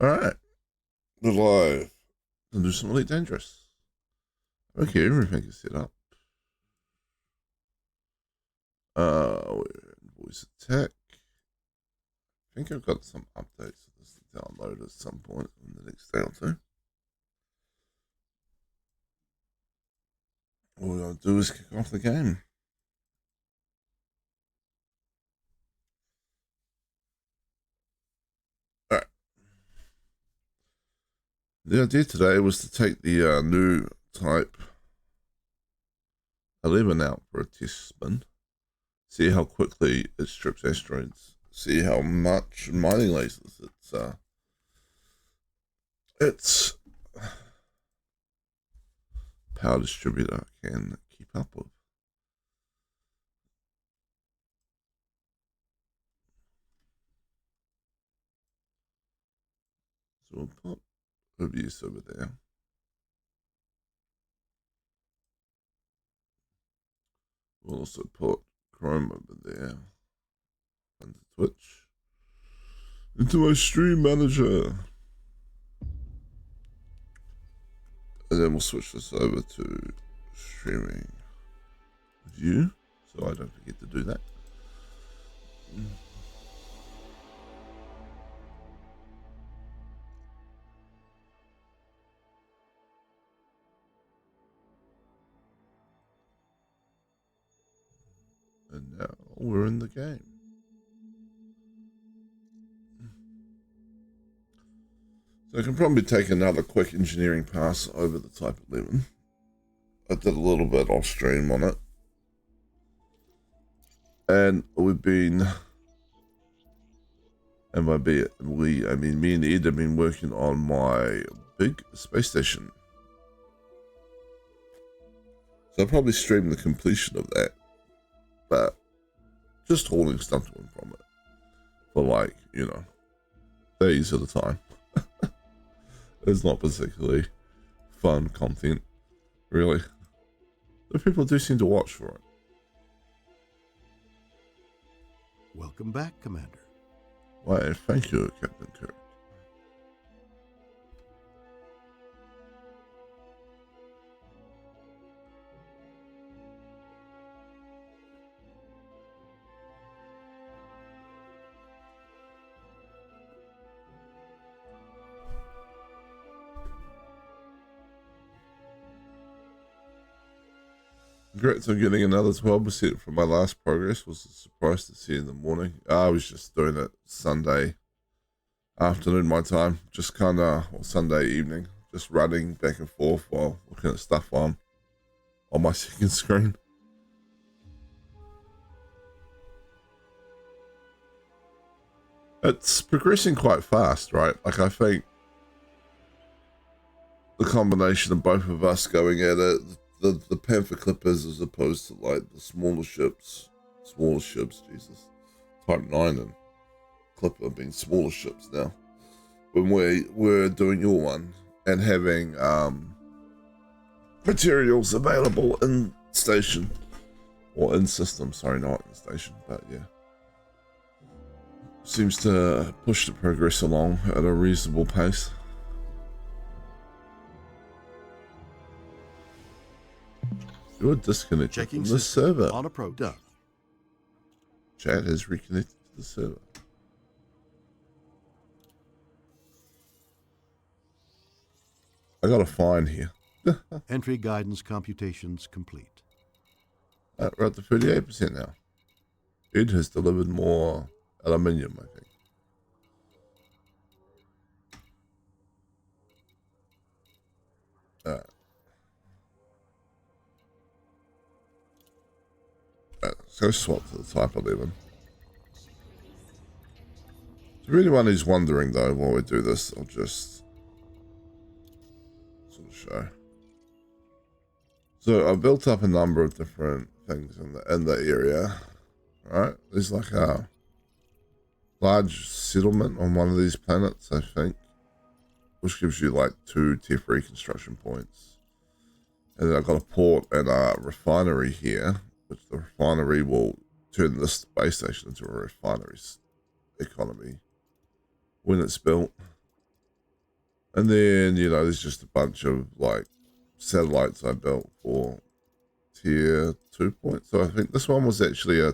Alright. We're live. And do something really dangerous. Okay, everything is set up. We're in voice attack. I think I've got some updates of this to download at some point in the next day or two. All we're going to do is kick off the game. Alright. The idea today was to take the new Type 11 out for a test spin. See how quickly it strips asteroids. See how much mining lasers its power distributor can keep up with. So we'll put Obvious over there. We'll also put Chrome over there. Under Twitch. Into my stream manager. And then we'll switch this over to streaming view. So I don't forget to do that. And now we're in the game. So I can probably take another quick engineering pass over the Type 11. I did a little bit off stream on it. And we've been, and by we, I mean me and Ed have been working on my big space station. So I'll probably stream the completion of that. But just hauling stuff to and from it. For like, days at a time. It's not particularly fun content, really. But people do seem to watch for it. Welcome back, Commander. Why, thank you, Captain Kirk. Congrats on getting another 12% from my last progress. Was a surprise to see in the morning. I was just doing it Sunday afternoon my time, just kind of, or Sunday evening, just running back and forth while looking at stuff on my second screen. It's progressing quite fast, right? Like, I think the combination of both of us going at it, the Panther Clippers as opposed to like the smaller ships, Jesus. Type 9 and Clipper being smaller ships now. When we're doing your one and having materials available in station or in system, sorry, not in station, but yeah. Seems to push the progress along at a reasonable pace. You're disconnected Checking from the server. On approach. Done. Chat has reconnected to the server. I got a fine here. Entry guidance computations complete. We're at the 38% now. It has delivered more aluminium, I think. Let's go swap to the Type 11. To anyone who's wondering, though, while we do this, I'll just sort of show. So I built up a number of different things in the area. Right? There's like a large settlement on one of these planets, I think, which gives you like 2 tier 3 construction points. And then I've got a port and a refinery here, which the refinery will turn this space station into a refinery economy when it's built. And then, you know, there's just a bunch of like satellites I built for tier 2 points. So I think this one was actually a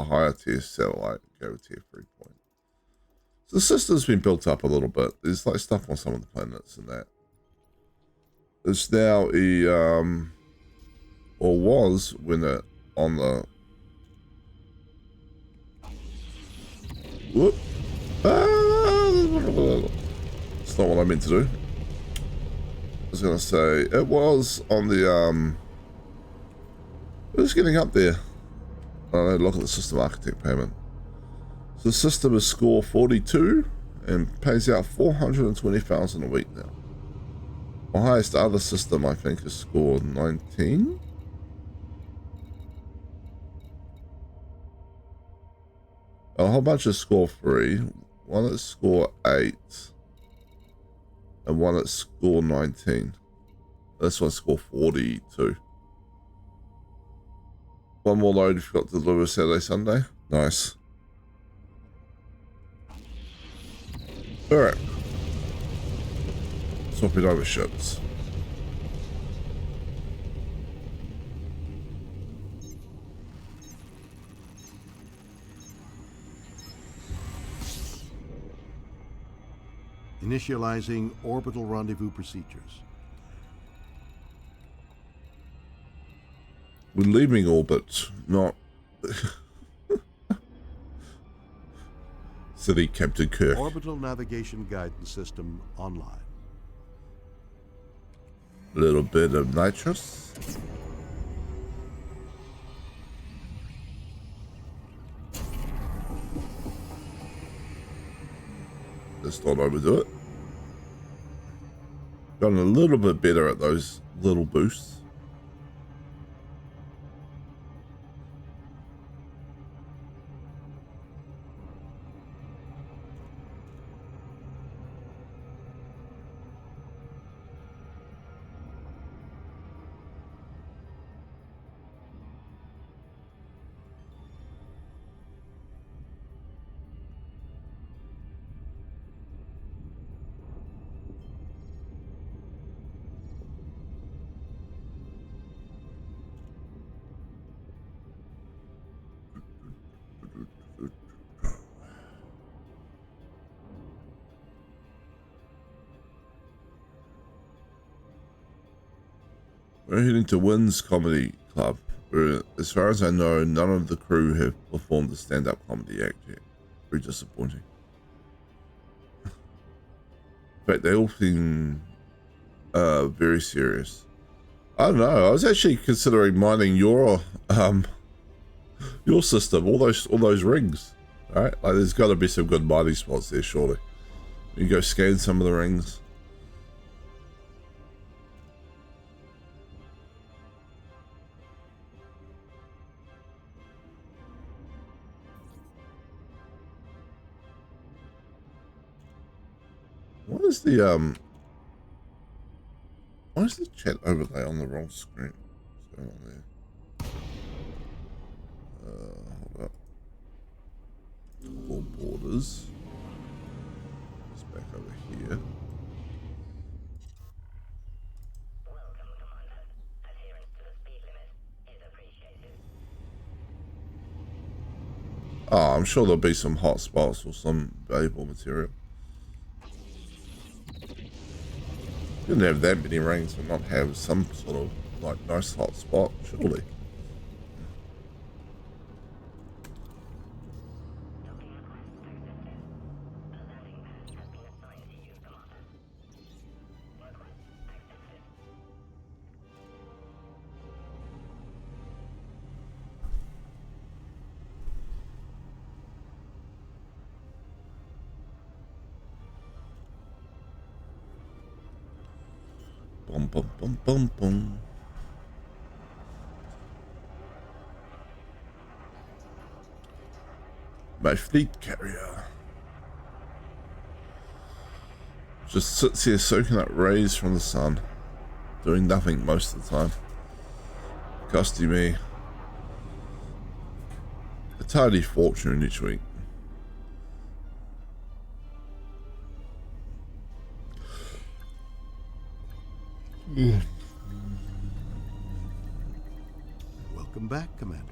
higher tier satellite, go tier 3 point. So the system's been built up a little bit. There's like stuff on some of the planets and that. It's now or was when it on the whoop. It's not what I meant to do. I was gonna say it was on the it's getting up there. Oh, look at the system architect payment. So the system is score 42 and pays out 420,000 a week now. My highest other system I think is score 19. A whole bunch of score 3, one that's score 8, and one that's score 19. This one's score 42. One more load if you've got to deliver Saturday, Sunday. Nice. Alright. Swapping over ships. Initializing orbital rendezvous procedures. We're leaving orbit, not City Captain Kirk. Orbital navigation guidance system online. A little bit of nitrous. Let's not overdo it. Gotten a little bit better at those little boosts. We're heading to Wynn's Comedy Club, where, as far as I know, none of the crew have performed a stand-up comedy act yet. Very disappointing. In fact, they all seem very serious. I don't know. I was actually considering mining your system, all those rings. All right, like there's got to be some good mining spots there, surely. You go scan some of the rings. What is the why is the chat overlay on the wrong screen? What's going on there? Hold up. All borders. It's back over here. Oh, I'm sure there'll be some hot spots or some valuable material. You didn't have that many rings and not have some sort of like nice hot spot, surely. Bum bum bum bum bum. My fleet carrier just sits here soaking up rays from the sun, doing nothing most of the time, costing me a tidy fortune each week. Welcome back, Commander.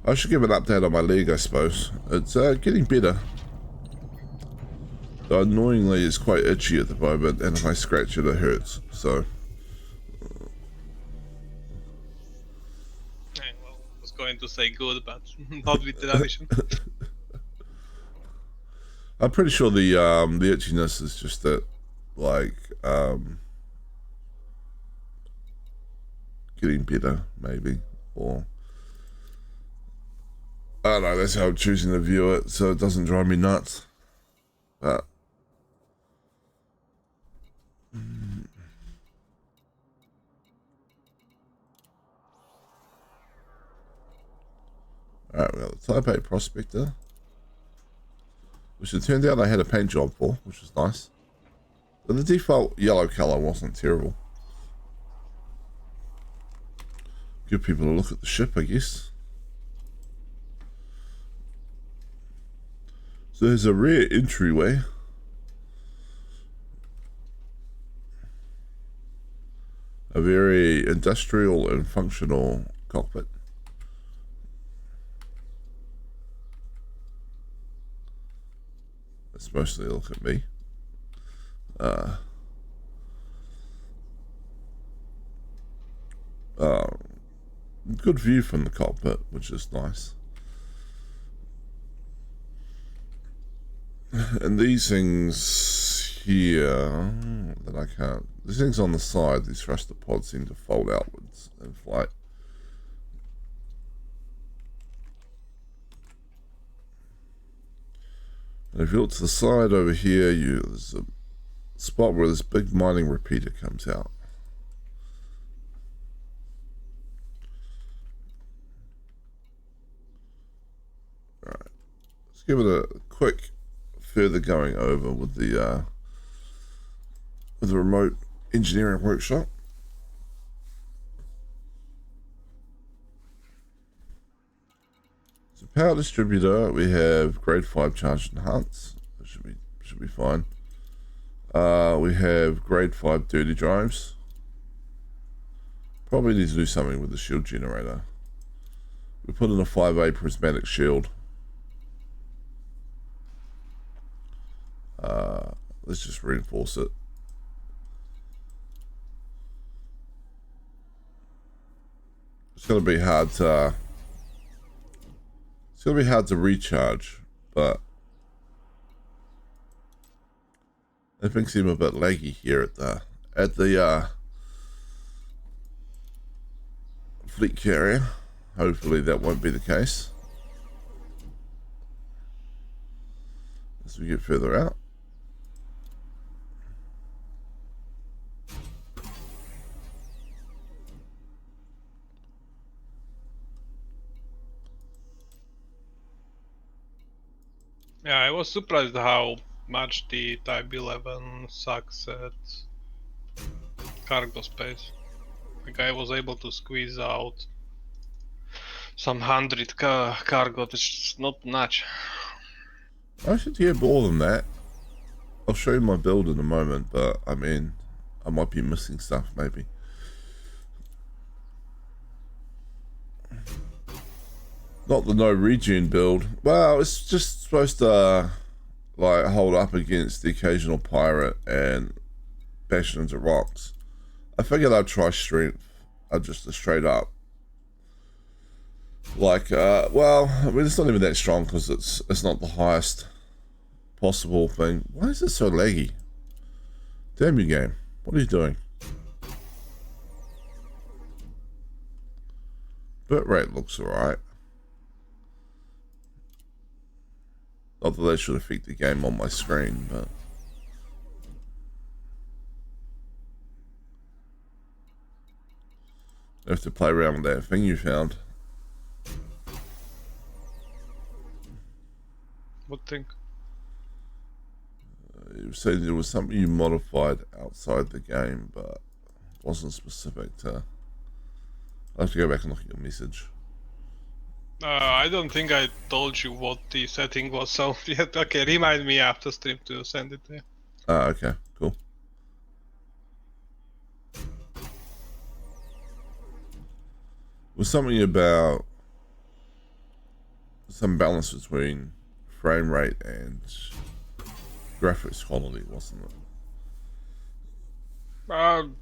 I should give an update on my leg, I suppose. It's getting better. Though annoyingly, it's quite itchy at the moment, and if I scratch it, it hurts. So, Well, I was going to say good, but not with the addition. I'm pretty sure the itchiness is just that, like, getting better, maybe, or I don't know. That's how I'm choosing to view it, so it doesn't drive me nuts. But alright, we got the Type 8 Prospector, which it turned out I had a paint job for, which was nice. But the default yellow color wasn't terrible. Give people a look at the ship, I guess. So there's a rear entryway. A very industrial and functional cockpit. Let's mostly look at me. Good view from the cockpit, which is nice. And these things here that I can't. These things on the side, these thruster pods seem to fold outwards in flight. And if you look to the side over here, there's a spot where this big mining repeater comes out. Alright, let's give it a quick further going over with the remote engineering workshop. So power distributor, we have grade 5 charge enhance. That should be fine. We have grade 5 dirty drives. Probably need to do something with the shield generator. We put in a 5A prismatic shield. Let's just reinforce it. It's gonna be hard to recharge, but things seem a bit laggy here at the fleet carrier. Hopefully that won't be the case as we get further out. Yeah, I was surprised how much the Type 11 sucks at cargo space. Like I was able to squeeze out some 100 cargo, which is not much. I should get more than that. I'll show you my build in a moment, but I mean, I might be missing stuff maybe. Not the no regen build. Well, it's just supposed to like hold up against the occasional pirate and bash into rocks. I figured I'd try strength. I'd just straight up. Like, well, I mean, it's not even that strong because it's not the highest possible thing. Why is it so laggy? Damn you, game. What are you doing? Bitrate looks alright. Not that that should affect the game on my screen, but I have to play around with that thing you found. What thing? You said there was something you modified outside the game, but wasn't specific to. I'll have to go back and look at your message. I don't think I told you what the setting was, so yeah, okay, remind me after stream to send it to you. Ah, okay, cool. was something about some balance between frame rate and graphics quality, wasn't it?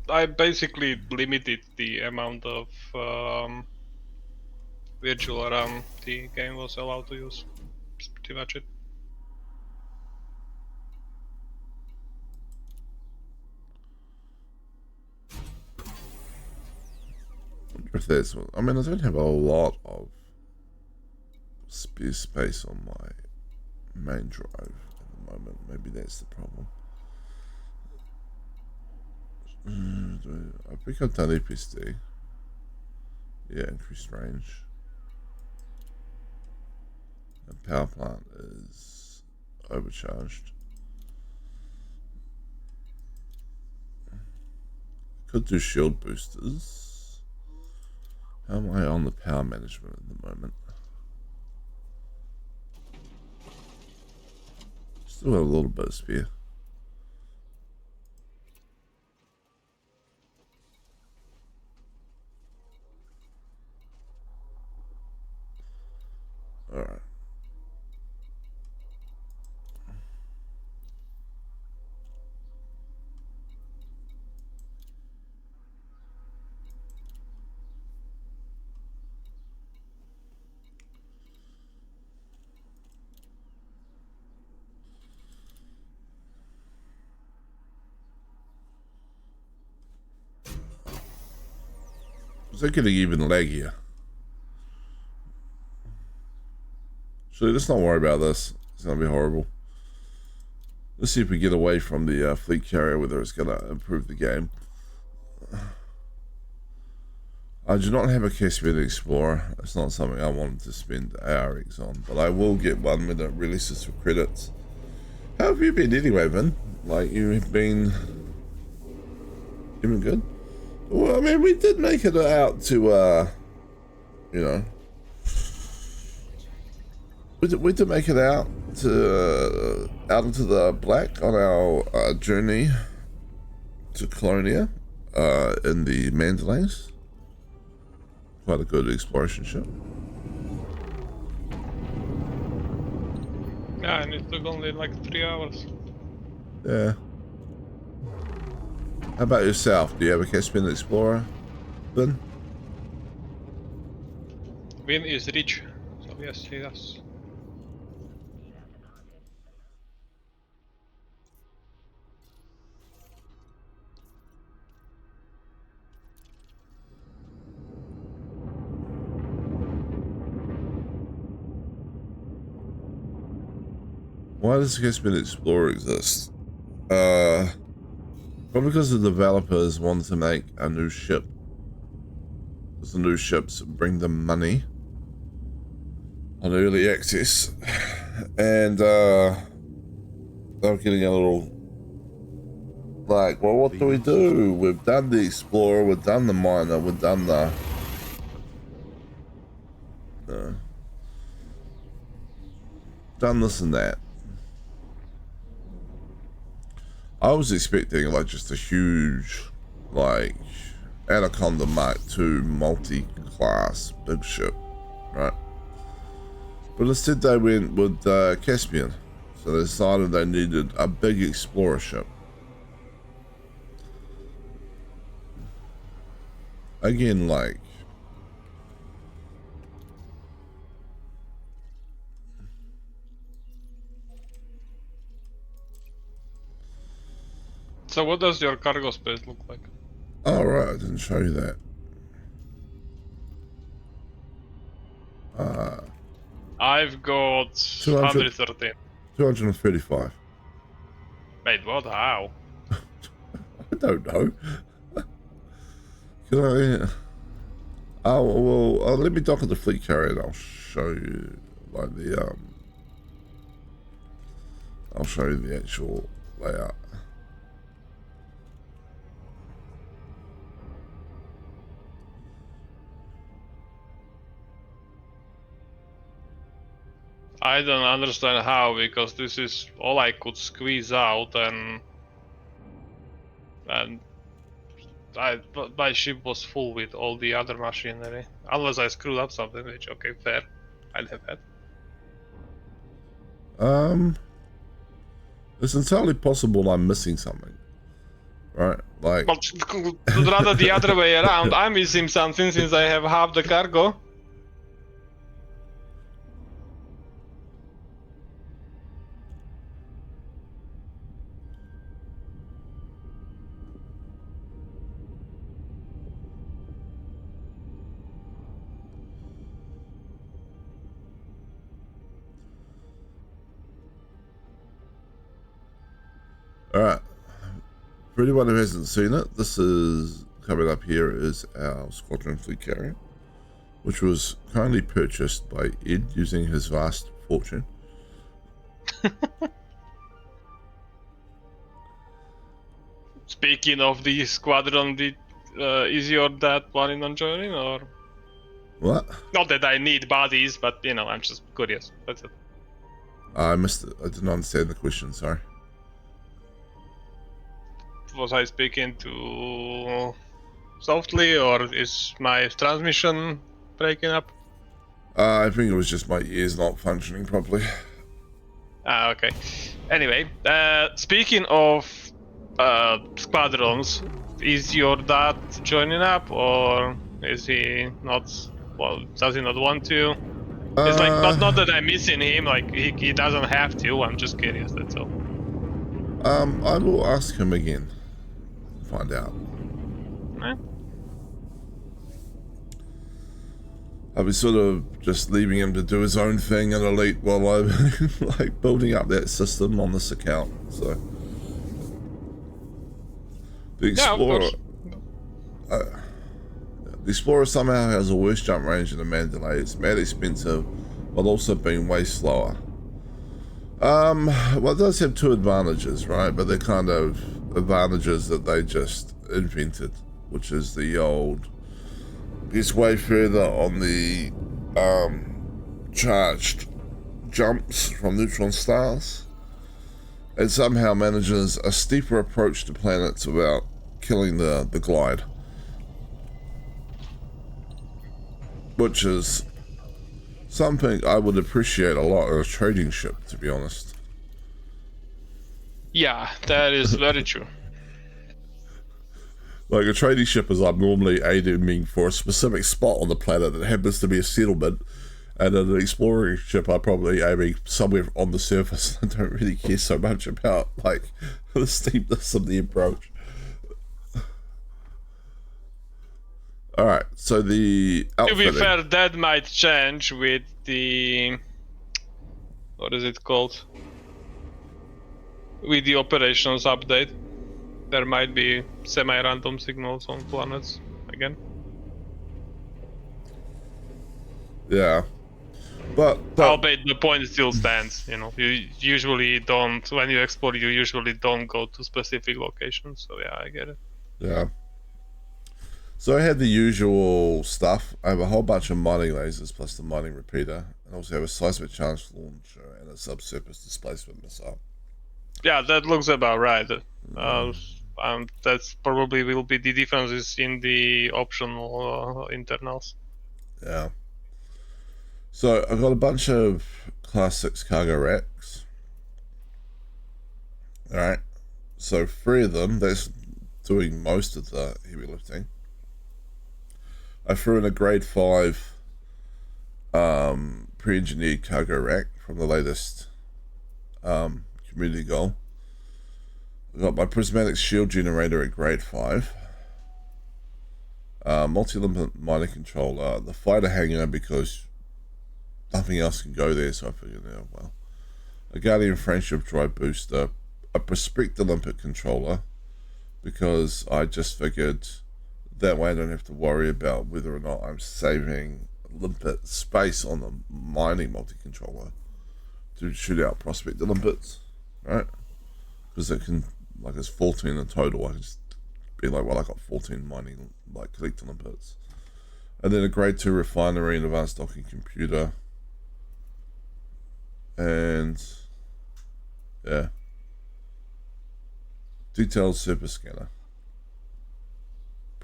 I basically limited the amount of virtual RAM the game was allowed to use. That's pretty much it. I wonder if there's. I mean, I don't have a lot of spare space on my main drive at the moment. Maybe that's the problem. I think I've done EPSD. Yeah, increased range. And power plant is overcharged. Could do shield boosters. How am I on the power management at the moment? Still have a little bit of spare. Alright. Is that getting even laggier? So let's not worry about this. It's gonna be horrible. Let's see if we get away from the fleet carrier, whether it's gonna improve the game. I do not have a Caspian Explorer. It's not something I wanted to spend ARX on, but I will get one when it releases for credits. How have you been anyway, Vin? Like, you've been good? Well, I mean, we did make it out to, you know, we did make it out to out into the black on our journey to Colonia in the Mandalays. Quite a good exploration ship. Yeah, and it took only like 3 hours. Yeah. How about yourself? Do you have a Caspian Explorer, Ben? Win is rich, so yes, he does. Why does the Caspian Explorer exist? Probably because the developers wanted to make a new ship. Because the new ships bring them money on early access. And they were getting a little like, well, what do we do? We've done the Explorer, we've done the Miner, we've done the done this and that. I was expecting like just a huge, like, Anaconda Mark II multi-class big ship, right? But instead they went with Caspian. So they decided they needed a big explorer ship. Again, like, So what does your cargo space look like? oh right, I didn't show you that. I've got 200 113. 235. Wait, what? How? I don't know. Can I? Oh well, let me dock at the fleet carrier and I'll show you like the I'll show you the actual layout. I don't understand how, because this is all I could squeeze out, and my ship was full with all the other machinery. Unless I screwed up something, which, okay, fair. I'd have had. It's entirely possible I'm missing something, right? Like, But rather the other way around, I'm missing something since I have half the cargo. all right. For anyone who hasn't seen it, this is coming up here is our squadron fleet carrier, which was kindly purchased by Ed using his vast fortune. Speaking of the squadron, is your dad planning on joining, or? What? Not that I need bodies, but you know, I'm just curious. That's it. I missed it. I didn't understand the question. Sorry. Was I speaking too softly, or is my transmission breaking up? I think it was just my ears not functioning properly. Ah, okay. Anyway, speaking of squadrons, is your dad joining up, or is he not? Well, does he not want to? It's like not that I'm missing him. Like he doesn't have to. I'm just curious. That's all. I will ask him again. Find out. Eh? I'll be sort of just leaving him to do his own thing at Elite while I'm like building up that system on this account. So the Explorer, the Explorer somehow has a worse jump range than the Mandalay. It's mad expensive, but also being way slower. Well, it does have two advantages, right? But they're kind of advantages that they just invented, which is the old gets way further on the charged jumps from neutron stars, and somehow manages a steeper approach to planets without killing the glide, which is something I would appreciate a lot in a trading ship, to be honest. Yeah, that is very true. Like, a trading ship is I'm normally aiming for a specific spot on the planet that happens to be a settlement, and in an exploring ship I'm probably aiming somewhere on the surface. I don't really care so much about, like, the steepness of the approach. Alright, so the outfitting. To be fair, that might change with the... What is it called? With the operations update. There might be semi-random signals on planets again. Yeah. But Albeit the point still stands, you know. You usually don't, when you explore, you usually don't go to specific locations, so yeah, I get it. yeah. So I had the usual stuff. I have a whole bunch of mining lasers plus the mining repeater. And also have a seismic challenge launcher and a subsurface displacement missile. Yeah, that looks about right. That's probably will be the differences in the optional internals. Yeah. So I've got a bunch of Class 6 cargo racks. Alright. So 3 of them, that's doing most of the heavy lifting. I threw in a grade 5 pre-engineered cargo rack from the latest community goal. I've got my prismatic shield generator at grade 5. Multi-element mining controller. The fighter hangar because nothing else can go there, so I figured, yeah, well. A Guardian Friendship Drive booster. A Prospector limpet controller because I just figured that way I don't have to worry about whether or not I'm saving limpet space on the mining multi-controller to shoot out Prospector limpets, right? Because it can, like, it's 14 in total. I can just be like, well, I got 14 mining, like, collector limpets. And then a grade 2 refinery and advanced docking computer. And yeah, detailed surface scanner.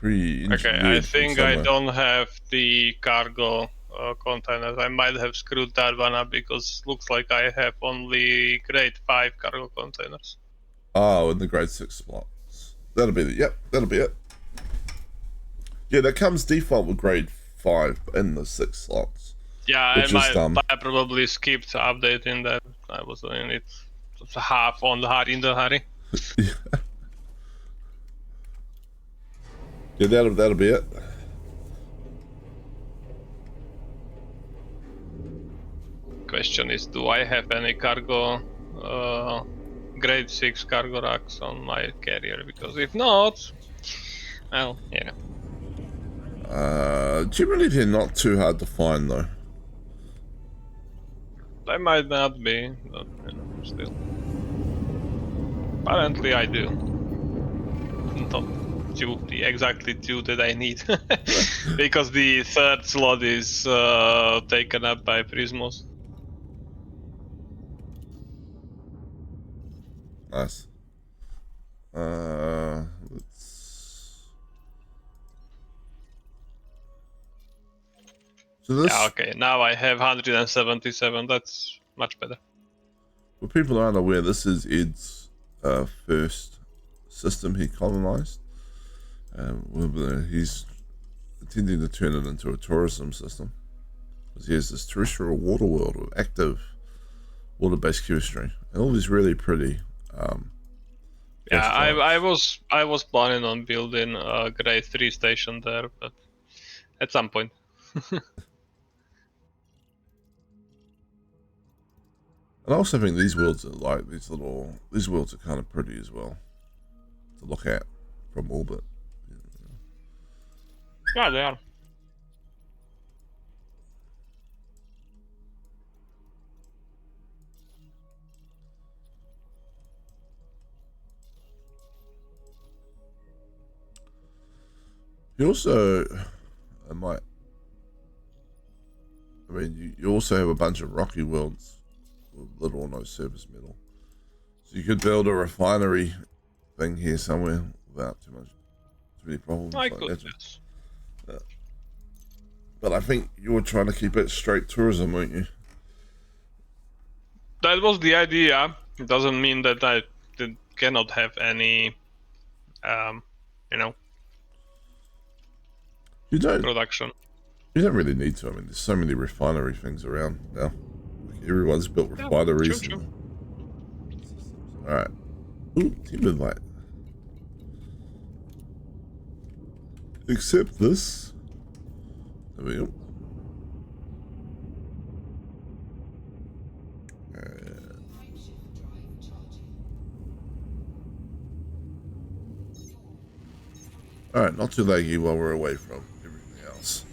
pre-engineered. Okay, I from think I somewhere. don't have the cargo containers. I might have screwed that one up because looks like I have only grade 5 cargo containers. Oh, in the grade 6 slots. That'll be yep, that'll be it. Yeah, that comes default with grade 5 in the 6 slots. Yeah, Which is dumb. I probably skipped updating that. I was doing it half on the hurry in the hurry. Yeah, that'll be it. Question is, do I have any cargo, grade 6 cargo racks on my carrier? Because if not, well, yeah. Generally they're not too hard to find though. They might not be, but still. Apparently I do. Not the exactly 2 that I need. Because the 3rd slot is taken up by Prismos. Nice. Let's... So this, Yeah, okay, now I have 177, that's much better. for people who aren't aware, this is Ed's first system he colonized. He's intending to turn it into a tourism system. Because he has this terrestrial water world with active water-based chemistry. And all these really pretty Yeah, asteroids. I was planning on building a grade 3 station there, but at some point. And I also think these worlds are like these worlds are kind of pretty as well to look at from orbit. Yeah, they are. You also, you also have a bunch of rocky worlds with little or no surface metal. So you could build a refinery thing here somewhere without too many problems. I like could, that. yes. But I think you were trying to keep it straight tourism, weren't you? That was the idea. It doesn't mean that I cannot have any, you know, You don't production. really need to. I mean, there's so many refinery things around now. Like everyone's built refineries. True. All right. Ooh, team invite. Accept this. There we go. All right, not too laggy while we're away from everything else.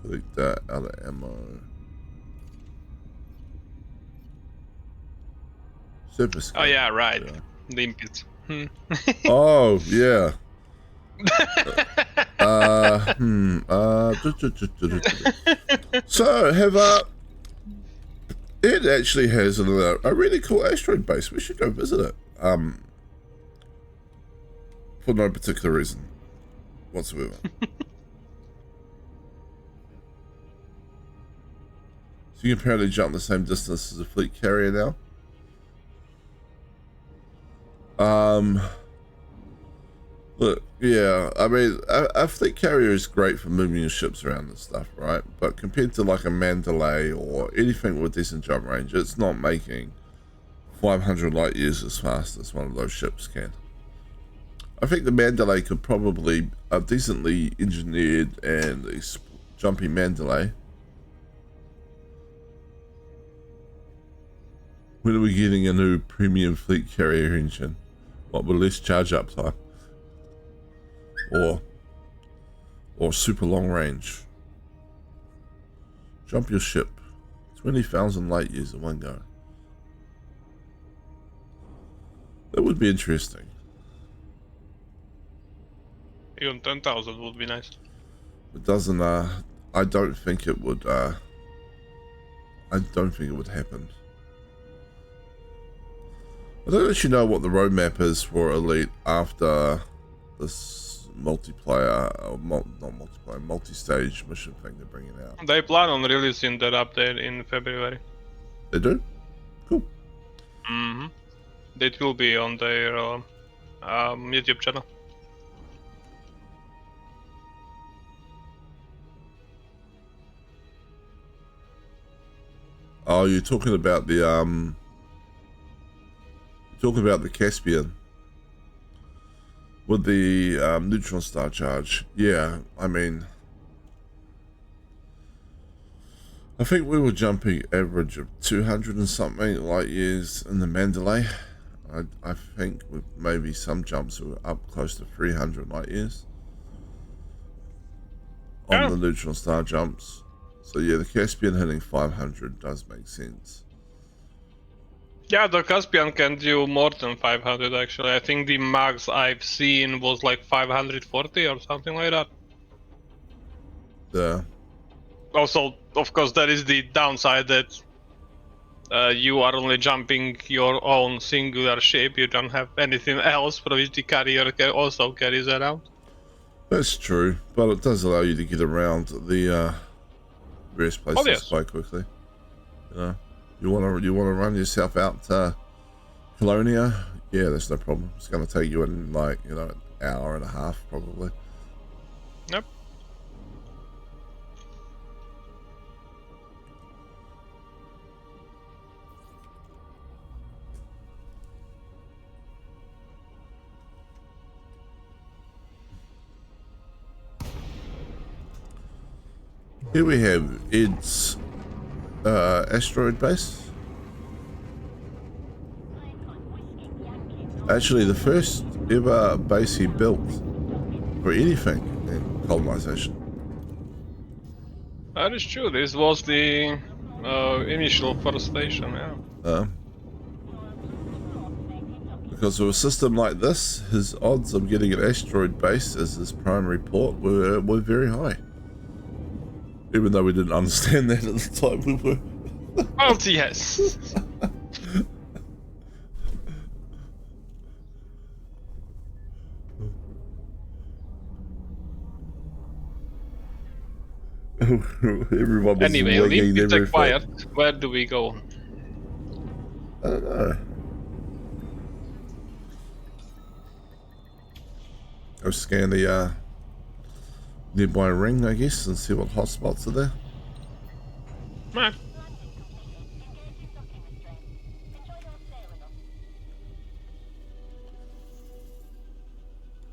Delete that out of ammo. Surface. Oh yeah, right. Yeah. The input. Oh yeah. So have it actually has a really cool asteroid base. We should go visit it. For no particular reason whatsoever. So you can apparently jump the same distance as a fleet carrier now. Look, yeah, I mean, a fleet carrier is great for moving your ships around and stuff, right? But compared to like a Mandalay or anything with decent jump range, it's not making 500 light years as fast as one of those ships can. I think the Mandalay could probably, a decently engineered and jumpy Mandalay. When are we getting a new premium fleet carrier engine? What, with less charge up time? Or super long range? Jump your ship 20,000 light years in one go. That would be interesting. Even 10,000 would be nice. It doesn't, I don't think it would, I don't think it would happen. I don't actually know what the roadmap is for Elite after this multiplayer, or not multiplayer, multi-stage mission thing they're bringing out. They plan on releasing that update in February. They do? Cool. Mm-hmm. It will be on their YouTube channel. Oh, you're talking about the Caspian with the neutron star charge. Yeah, I mean, I think we were jumping average of 200 and something light years in the Mandalay. I think with maybe some jumps were up close to 300 light years on the neutron star jumps. So yeah, the Caspian hitting 500 does make sense. Yeah, the Caspian can do more than 500 actually. I think the max I've seen was like 540 or something like that. Yeah. Also, of course, that is the downside that you are only jumping your own singular ship. You don't have anything else for which the carrier also carries around. That's true, but it does allow you to get around the various places quite quickly. You know, you want to run yourself out to Colonia? Yeah, there's no problem. It's going to take you in like an hour and a half probably. Yep. Here we have Ed's asteroid base. Actually, the first ever base he built for anything in colonization. That is true. This was the initial first station, yeah. Because of a system like this, his odds of getting an asteroid base as his primary port were very high. Even though we didn't understand that at the time we were. Well, yes. Everyone was anyway, winging leave it everything. quiet. Where do we go? I don't know. Go scan the nearby ring, I guess, and see what hotspots are there. Right.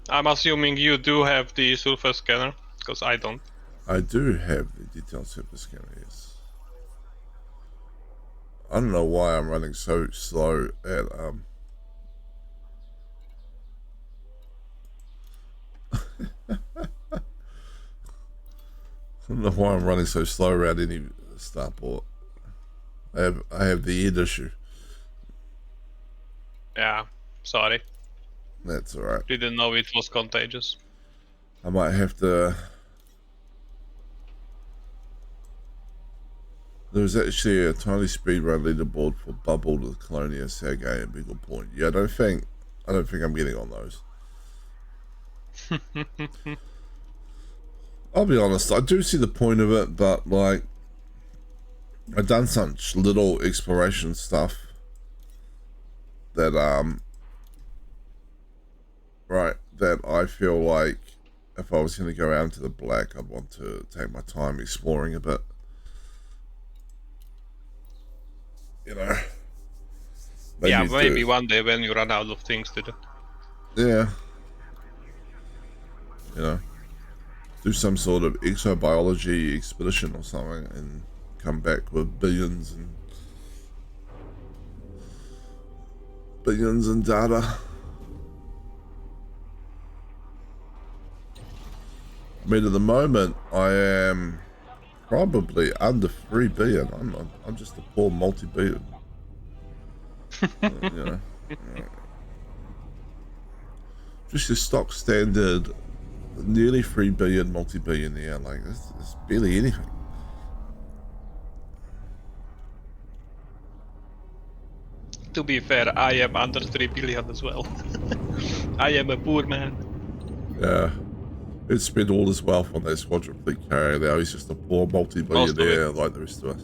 I'm assuming you do have the surface scanner, because I don't. I do have the detailed surface scanner, yes. I don't know why I'm running so slow at I don't know why I'm running so slow around any starport. I have the id issue. Yeah, sorry. That's alright. Didn't know it was contagious. I might have to. There's actually a tiny speedrun leaderboard for Bubble, the Colonia, Sergei, and Beagle Point. Yeah, I don't think I'm getting on those. I'll be honest, I do see the point of it, but like, I've done such little exploration stuff that that I feel like if I was going to go out into the black, I'd want to take my time exploring a bit. You know. Maybe one day when you run out of things to do. Yeah. You know, do some sort of exobiology expedition or something and come back with billions and data. I mean, at the moment, I am probably under 3 billion. I'm just a poor multi-billion. You know. Just a stock standard, nearly 3 billion multi-billionaire. Like, it's barely anything. To be fair, I am under 3 billion as well. I am a poor man. Yeah. He'd spent all his wealth on that squadron fleet carrier. Now he's just a poor multi-billionaire like the rest of us.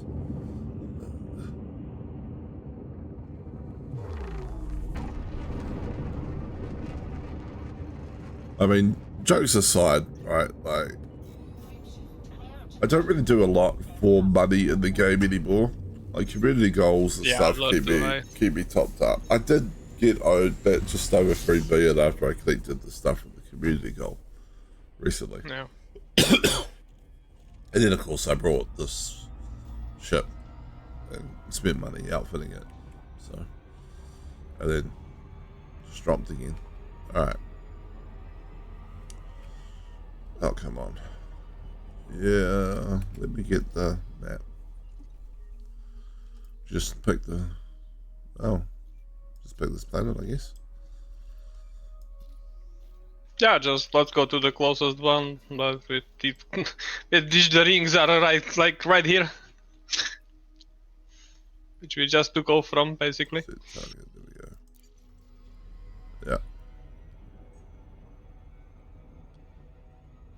I mean, jokes aside, right? Like, I don't really do a lot for money in the game anymore. Like community goals and stuff keep me topped up. I did get owed that just over 3 billion after I collected the stuff from the community goal recently. Yeah. And then of course I brought this ship and spent money outfitting it. So, and then just dropped again. All right. Oh, come on. Yeah, let me get the map. Just pick the... Oh. Just pick this planet, I guess. Yeah, just let's go to the closest one. But the rings are right here. Which we just took off from, basically. Target, there we go. Yeah.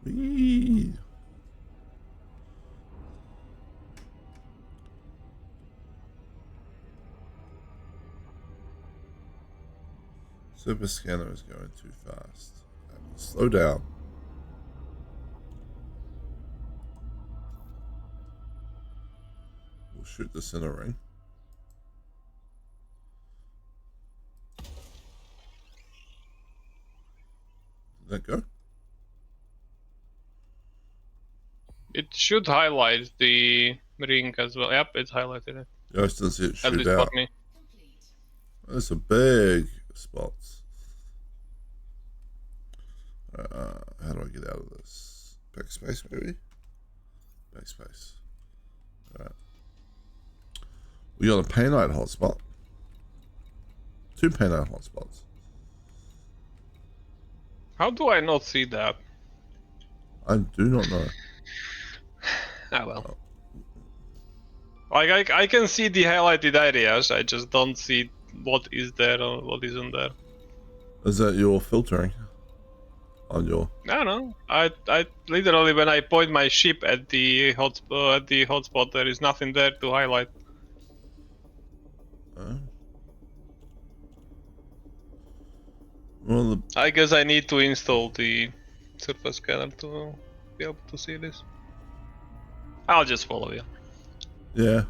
Whee! Super scanner is going too fast. Slow down. We'll shoot this in a ring. Did that go? It should highlight the ring as well. Yep, it's highlighted it. Yeah, I still see it At shoot least out. for me. There's some big spots. How do I get out of this? Backspace, maybe? Backspace. Alright. We got a Painite hotspot. 2 Painite hotspots. How do I not see that? I do not know. Ah well. Like I can see the highlighted areas, I just don't see what is there or what isn't there. Is that your filtering? On your... I don't know. I literally when I point my ship at the hotspot, there is nothing there to highlight. Well, I guess I need to install the surface scanner to be able to see this. I'll just follow you. yeah.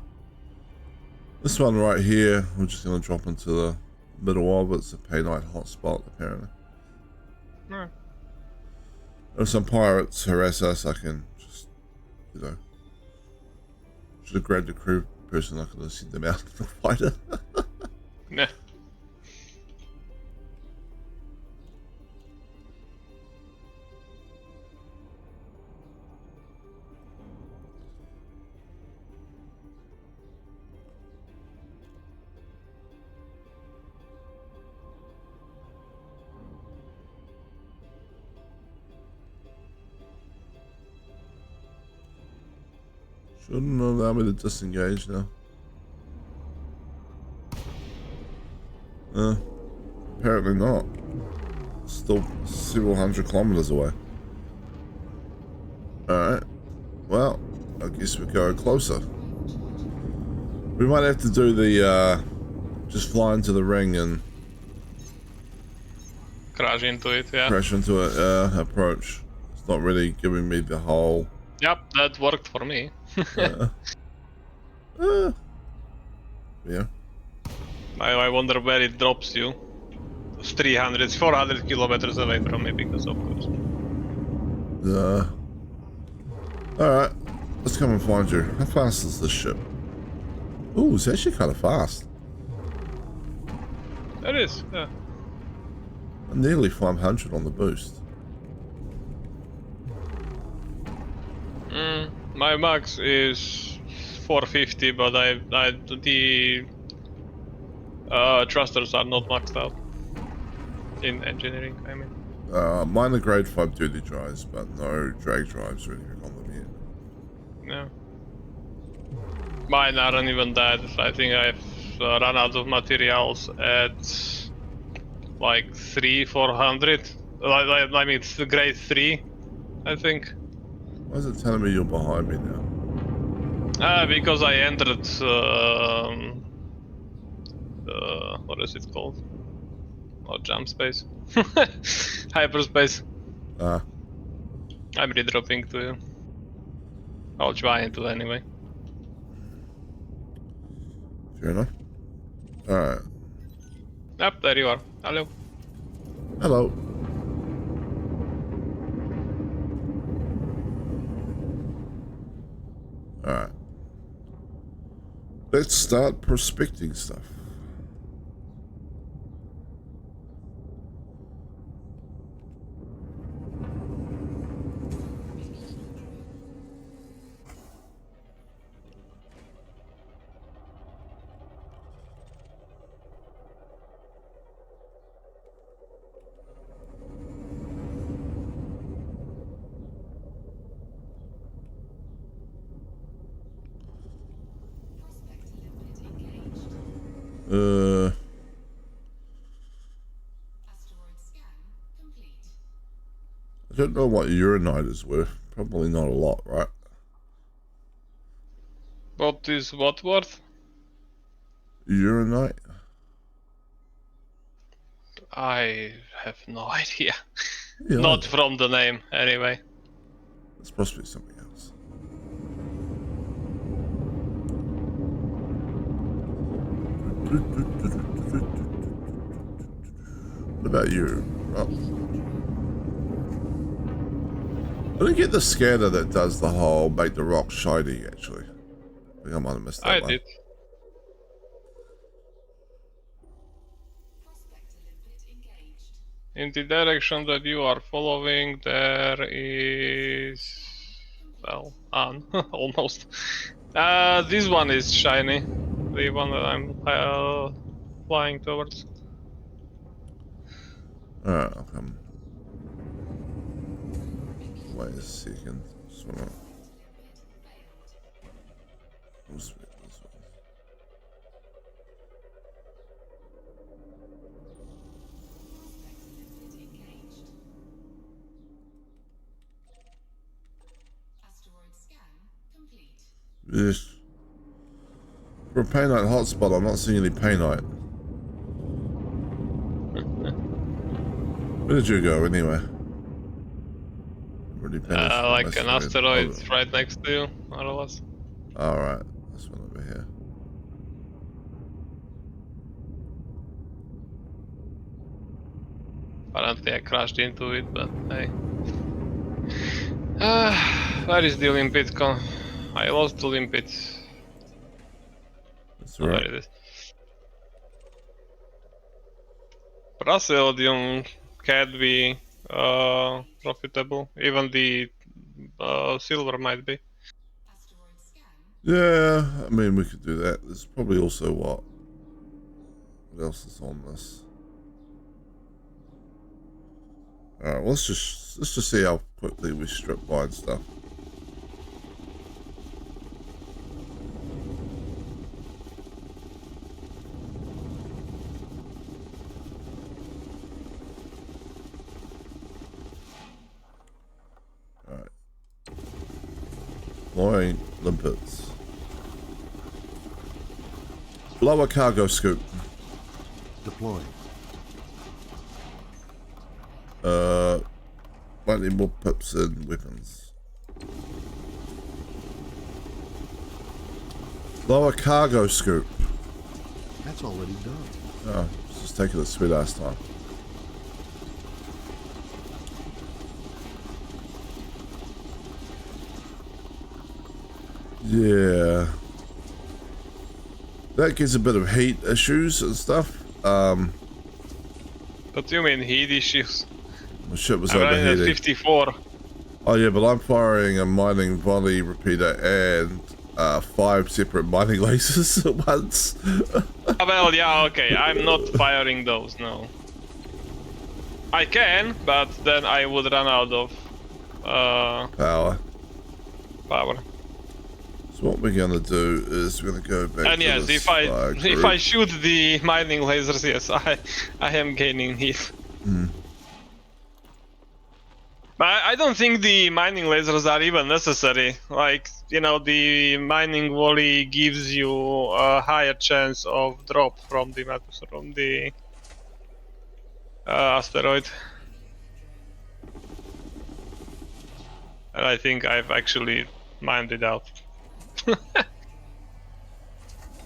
This one right here, we're just going to drop into the middle of it. It's a Painite hotspot, apparently. No. If some pirates harass us, I can just, you know, should have grabbed the crew person. I could have sent them out in the fighter. Nah. Shouldn't allow me to disengage now. Apparently not. Still several hundred kilometers away. Alright. Well, I guess we go closer. We might have to do the, just fly into the ring and Crash into it, yeah. crash into it, approach. It's not really giving me the whole... Yep, that worked for me. Yeah. I wonder where it drops you. 300, 400 kilometers away from me, because of course. Alright. Let's come and find you. How fast is this ship? Ooh, it's actually kind of fast. It is, yeah. Nearly 500 on the boost. My max is 450, but the thrusters are not maxed out in engineering. I mean, Mine are grade 5 duty drives, but no drag drives or anything on them yet. no. Mine aren't even that. I think I have run out of materials at like 400. I mean, it's grade 3, I think. Why is it telling me you're behind me now? Because I entered. What is it called? Not jump space. Hyperspace. Ah, I'm redropping to you. I'll try to anyway. fair enough. Alright. Yep, there you are. Hello. Hello. Alright. Let's start prospecting stuff. I don't know what uranite is worth. Probably not a lot, right? What is what worth? Uranite? I have no idea. Yeah, Not from the name, anyway. it's possibly something else. What about you? Oh. I didn't get the scanner that does the whole make the rock shiny, actually. I think I might have missed that I one. did. In the direction that you are following, there is... well, almost. This one is shiny. The one that I'm flying towards. Alright, I'll come. Wait a second. Just wanna... What's this one? Yes. For a painite hotspot, I'm not seeing any painite. Where did you go anyway? Like an asteroid right next to you, more or less. Alright, this one over here. Apparently I crashed into it, but hey. Where is the limpet? I lost the limpet. That's Oh, there right. it is. Praseodium can be profitable. Even the silver might be. Yeah, I mean we could do that. There's probably also what else is on this. Alright, let's just see how quickly we strip mine stuff. Alright. Flying limpets. Lower cargo scoop. Deploying. Might need more pips and weapons. Lower cargo scoop. That's already done. Oh, it's just taking a sweet ass time. Yeah. That gives a bit of heat issues and stuff. What do you mean heat issues? My ship was I'm running at overheating. 54. Oh yeah, but I'm firing a mining volley repeater and 5 separate mining lasers at once. Well, yeah, okay. I'm not firing those, no. I can, but then I would run out of Power. power. So So what we're gonna do is we're gonna go back And to yes, this if I group. shoot the mining lasers, yes, I am gaining heat. But I don't think the mining lasers are even necessary. Like, you know, the mining volley gives you a higher chance of drop from the asteroid. And I think I've actually mined it out.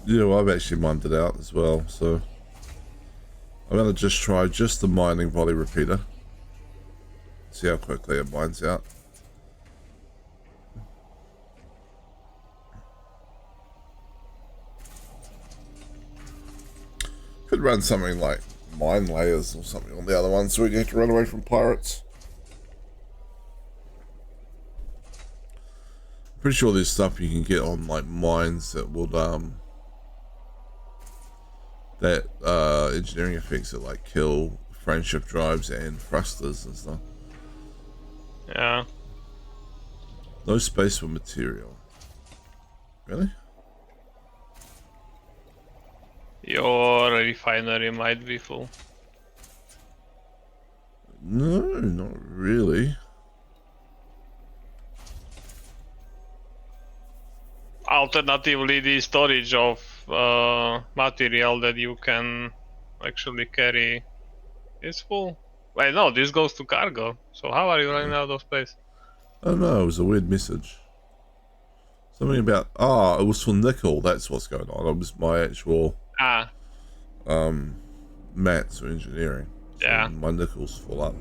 Yeah, well, I've actually mined it out as well, so I'm gonna just try just the mining volley repeater. See how quickly it mines out. Could run something like mine layers or something on the other one so we get to run away from pirates. Pretty sure there's stuff you can get on like mines that would engineering effects that like kill friendship drives and thrusters and stuff. Yeah. No space for material. Really? Your refinery might be full. No, not really. Alternatively, the storage of material that you can actually carry is full. Wait, no, this goes to cargo. So how are you running out of space? Oh no, it was a weird message. Something about, it was for nickel, that's what's going on. It was my actual mats or engineering. So Yeah. my nickel's full up.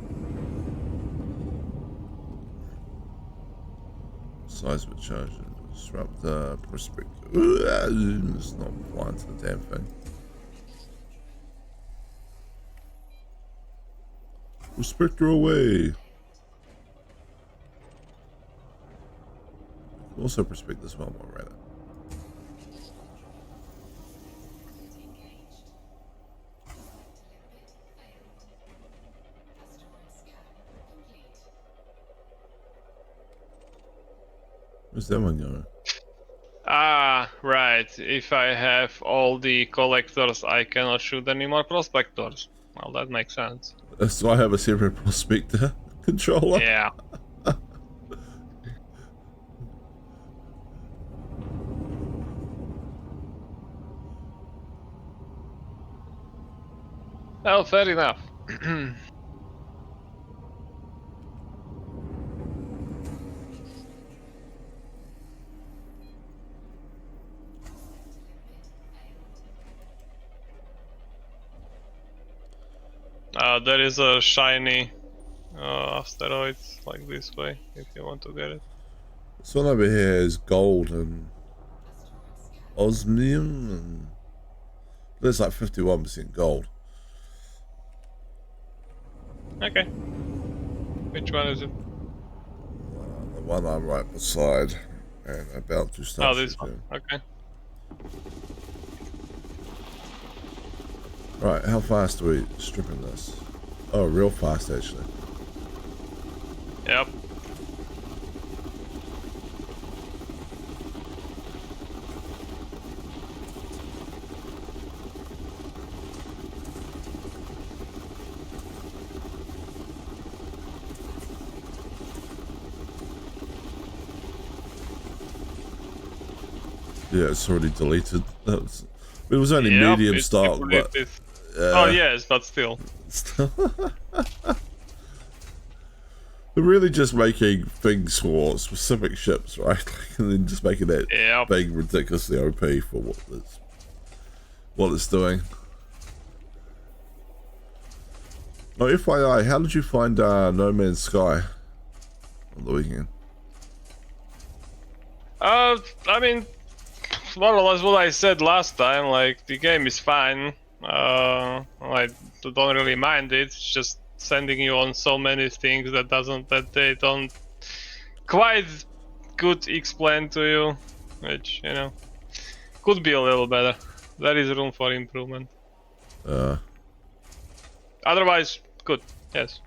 Seismic charge, disrupt perspective. It's not flying to the damn thing. Prospector away. Also prospect this one more rather. Where's that one going? Ah, right. If I have all the collectors, I cannot shoot any more prospectors. Well, that makes sense. So I have a separate prospector controller. Yeah. Well, fair enough. There is a shiny asteroid like this way, if you want to get it. This one over here is gold and osmium, and there's like 51% gold. Okay. Which one is it? The one I'm right beside and about to start Oh, this shooting. one. Okay. Right, how fast are we stripping this? Oh, real fast actually. Yep. Yeah, it's already deleted. It was only Yep, medium it's start, but deleted. Oh yes, but still. They're really just making things for specific ships, right? And then just making that Yep. big, ridiculously OP for what it's doing. Oh, FYI, how did you find No Man's Sky on the weekend? I mean, more or less what I said last time. Like, the game is fine. I don't really mind it. It's just sending you on so many things that they don't quite could explain to you, which, you know, could be a little better. There is room for improvement. Otherwise, good. Yes.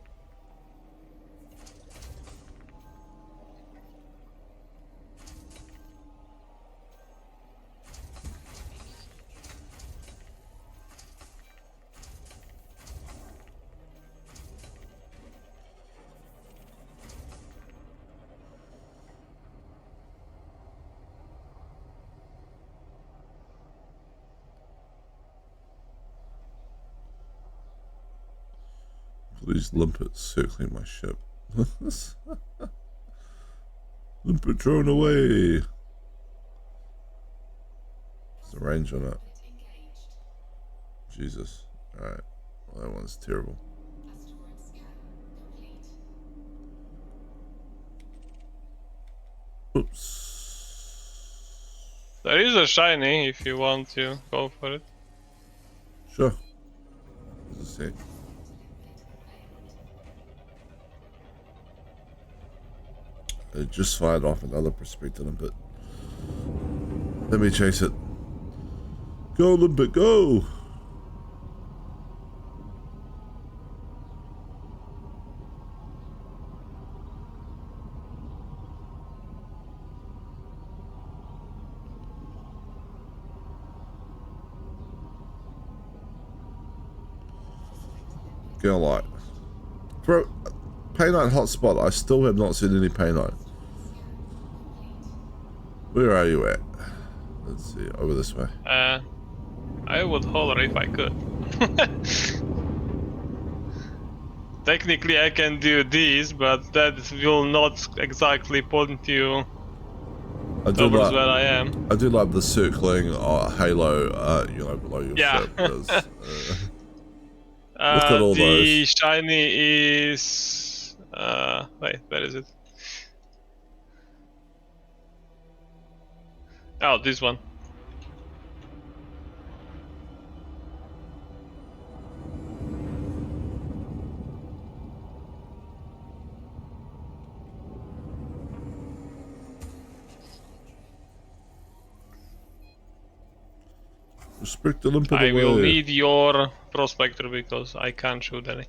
Please, limpets circling my ship. Limpet drone away. What's the range on it? Jesus. Alright. Well, that one's terrible. Oops. There is a shiny if you want to go for it. Sure. Let's see. I just fired off another prospector limpet. Let me chase it. Go, limpet, go! Girlite. For Painite hotspot, I still have not seen any Painite. Where are you at? Let's see, over this way. I would holler if I could. Technically I can do this, but that will not exactly point you towards where I am. I do like the circling halo, you know, below your ship. Look at all the those. shiny is... wait, where is it? Oh, this one. Respect the limpet I will away. need your prospector because I can't shoot any.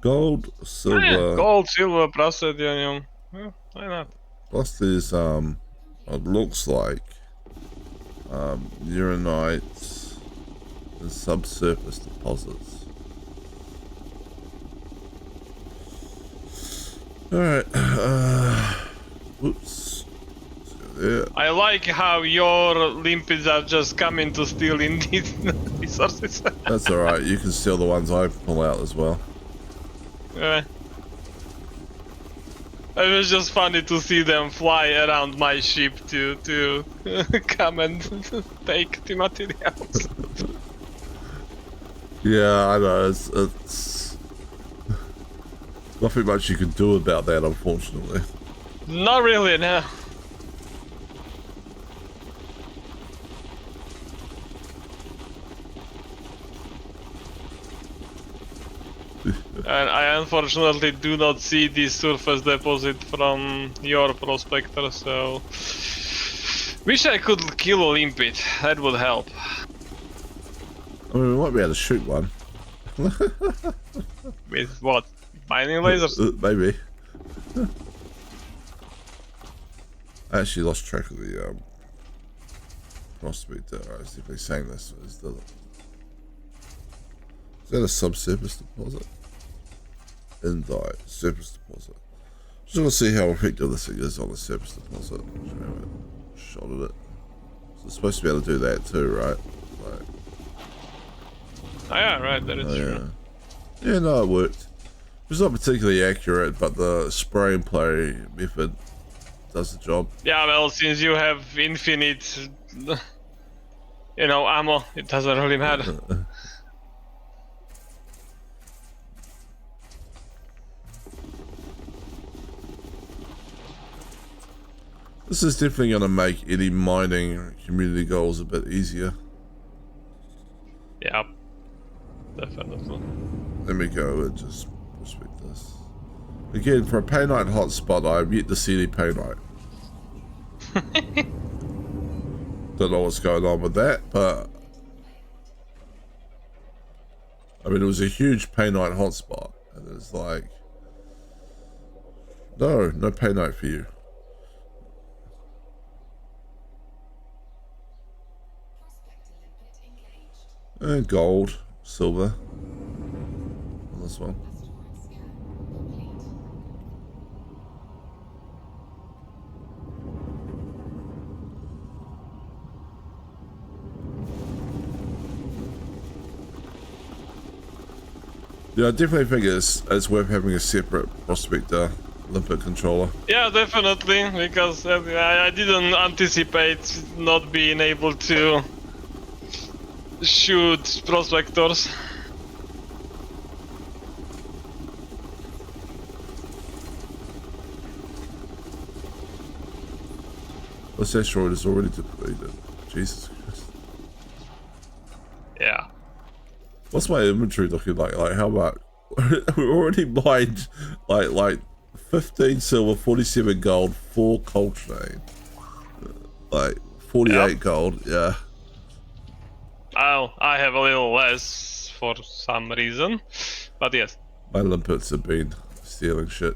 Gold, silver. Oh, yeah. Gold, silver, praseodymium. Well, why not? Plus there's what looks like uranites and subsurface deposits. Alright, whoops. There. I like how your limpets are just coming to steal in these resources. That's alright, you can steal the ones I pull out as well. It was just funny to see them fly around my ship to come and take the materials. Yeah, I know, it's nothing much you can do about that, unfortunately. Not really, no. And I unfortunately do not see the surface deposit from your prospector, so... Wish I could kill a limpet, that would help. I mean, we might be able to shoot one. With what? Mining lasers? Maybe. I actually lost track of the prospector. I was definitely saying this. Is that a subsurface deposit? Indite, surface deposit. Just want to see how effective this thing is on the surface deposit. Shot at it. So it's supposed to be able to do that too, right? Like, Oh yeah, right, that is true. Yeah, no, it worked. It's not particularly accurate, but the spray and play method does the job. Yeah, well, since you have infinite, you know, ammo, it doesn't really matter. This is definitely going to make any mining community goals a bit easier. Yeah, definitely. Let me go and just prospect this. Again, for a Painite hotspot, I've yet to see any Painite. Don't know what's going on with that, but... I mean, it was a huge Painite hotspot, and it's like... No Painite for you. And gold, silver on this one. Yeah, I definitely think it's worth having a separate Prospector limpet controller. Yeah, definitely, because I didn't anticipate not being able to shoot prospectors. This asteroid is already depleted. Jesus Christ. Yeah. What's my inventory looking like? Like how much? We're already mined like 15 silver, 47 gold, 4 coltrane. Like 48 Yep. gold, yeah. Oh, I have a little less for some reason, but yes. My limpets have been stealing shit.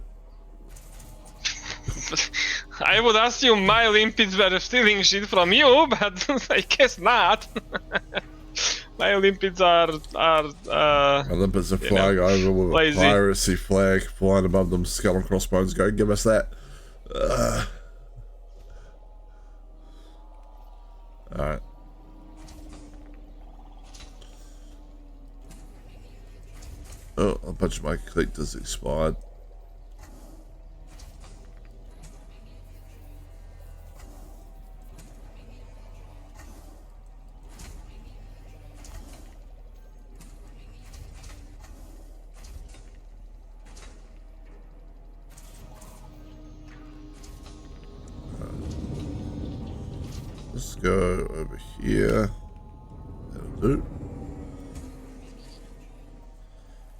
I would assume my Olympics were stealing shit from you, but I guess not. My Olympics are My limpets are you flying know, over with lazy. a piracy flag flying above them, skull and crossbones going, give us that. Alright. Oh, a bunch of my collectors expired. Let's go over here. That'll do.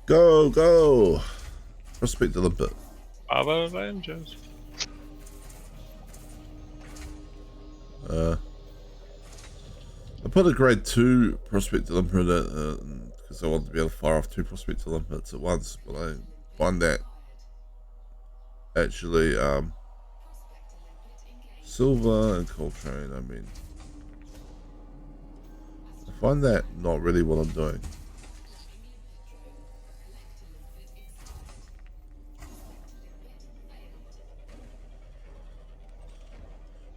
Go, go! Prospect the limpet. Power Avengers. I put a grade 2 Prospect limpet because I wanted to be able to fire off 2 Prospect limpets at once, but I find that actually silver and coltrane, I mean, I find that not really what I'm doing.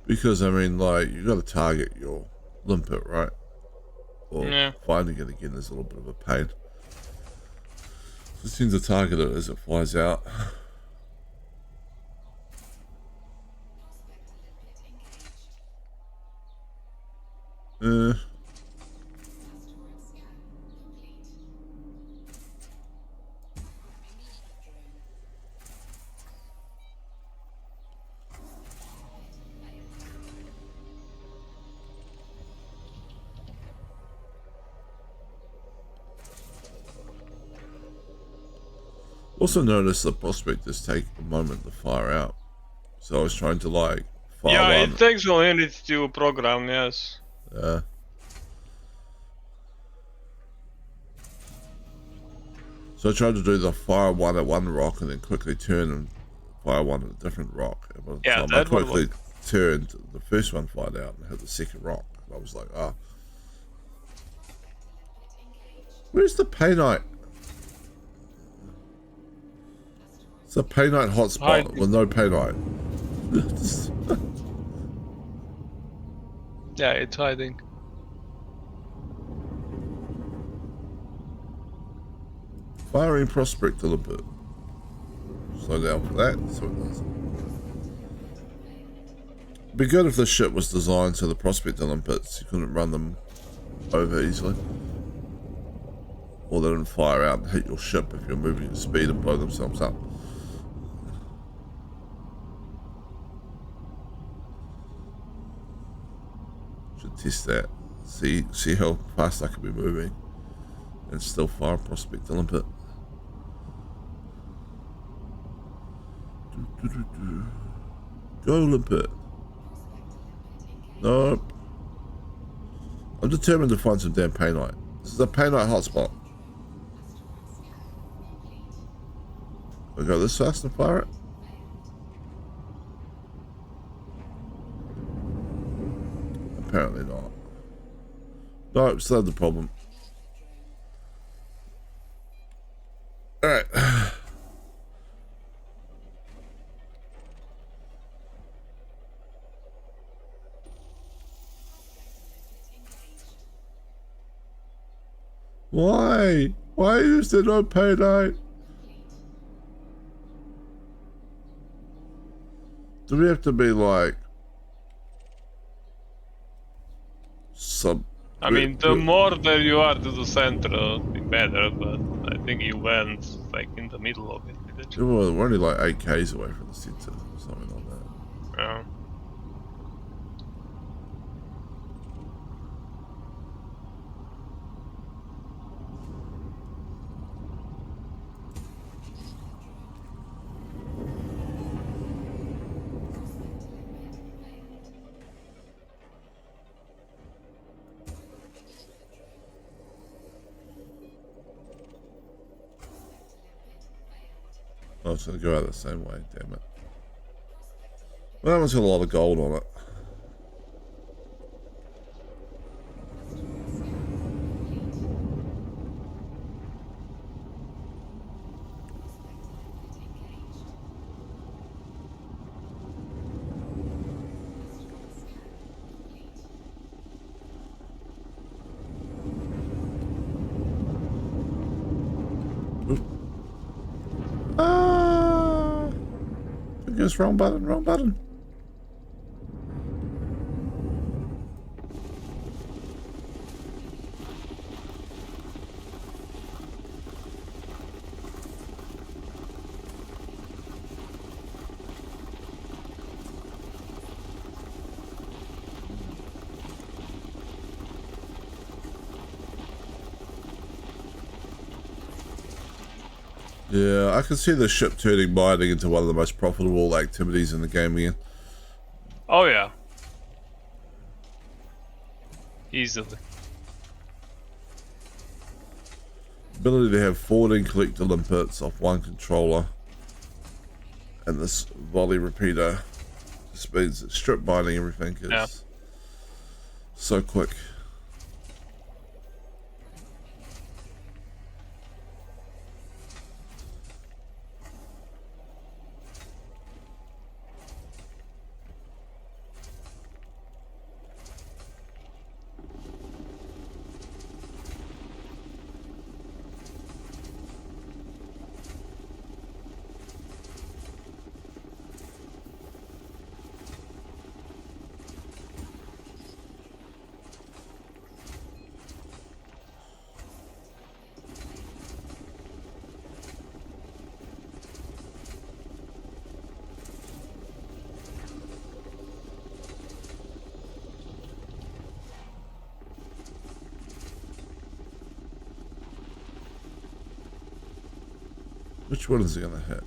Because I mean, like, you got to target your limpet, right? Or Yeah. finding it again is a little bit of a pain. Just seems to target it as it flies out. Also notice the prospectors take a moment to fire out. So I was trying to like fire Yeah, one. it takes a minute to program, yes. Yeah. So I tried to do the fire one at one rock and then quickly turn and fire one at a different rock. And by the Yeah, time I that would quickly work. turned, the first one fired out and hit the second rock. And I was like, ah. Where's the painite? It's a painite hotspot with no painite. Yeah, it's hiding. Firing prospect a little bit. Slow down for that, so it does. It'd be good if the ship was designed so the prospect limpets, you couldn't run them over easily. Or they didn't fire out and hit your ship if you're moving at speed and blow themselves up. Should test that. See how fast I can be moving and still fire a prospect limpet. Go limpet. Nope. I'm determined to find some damn painite. This is a painite hotspot. I go this fast and fire it? Apparently not. No, still have the problem. Alright. Why? Why is there no payday? Do we have to be like sub? I mean, the more that you are to the center, the better. But I think you went like in the middle of it. Well, we're only like 8 k's away from the center, or something like that. Yeah. Oh, it's gonna go out the same way, damn it. Well, that one's got a lot of gold on it. Ah! I guess wrong button, wrong button. Yeah, I can see the ship turning mining into one of the most profitable activities in the game again. Oh yeah. Easily. Ability to have 14 collector limpets off one controller and this volley repeater. This means that strip mining everything is so quick. Which one is he gonna hit?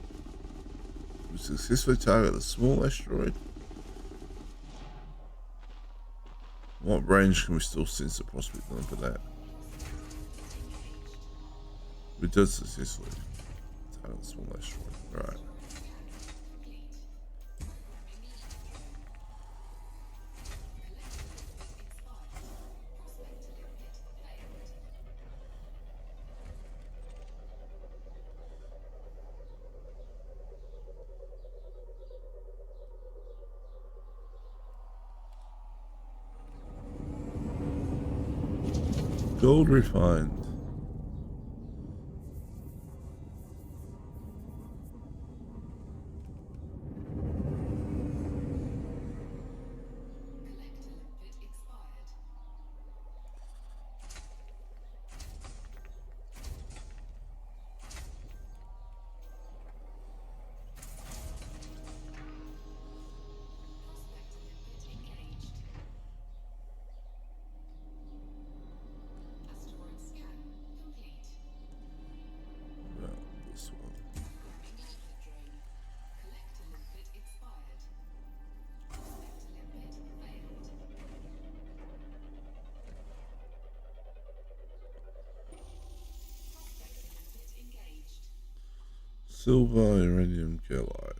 We successfully target the small asteroid. What range can we still sense the prospect on for that? We did successfully target the small asteroid. Right. Gold refined. Silver, iridium, galite.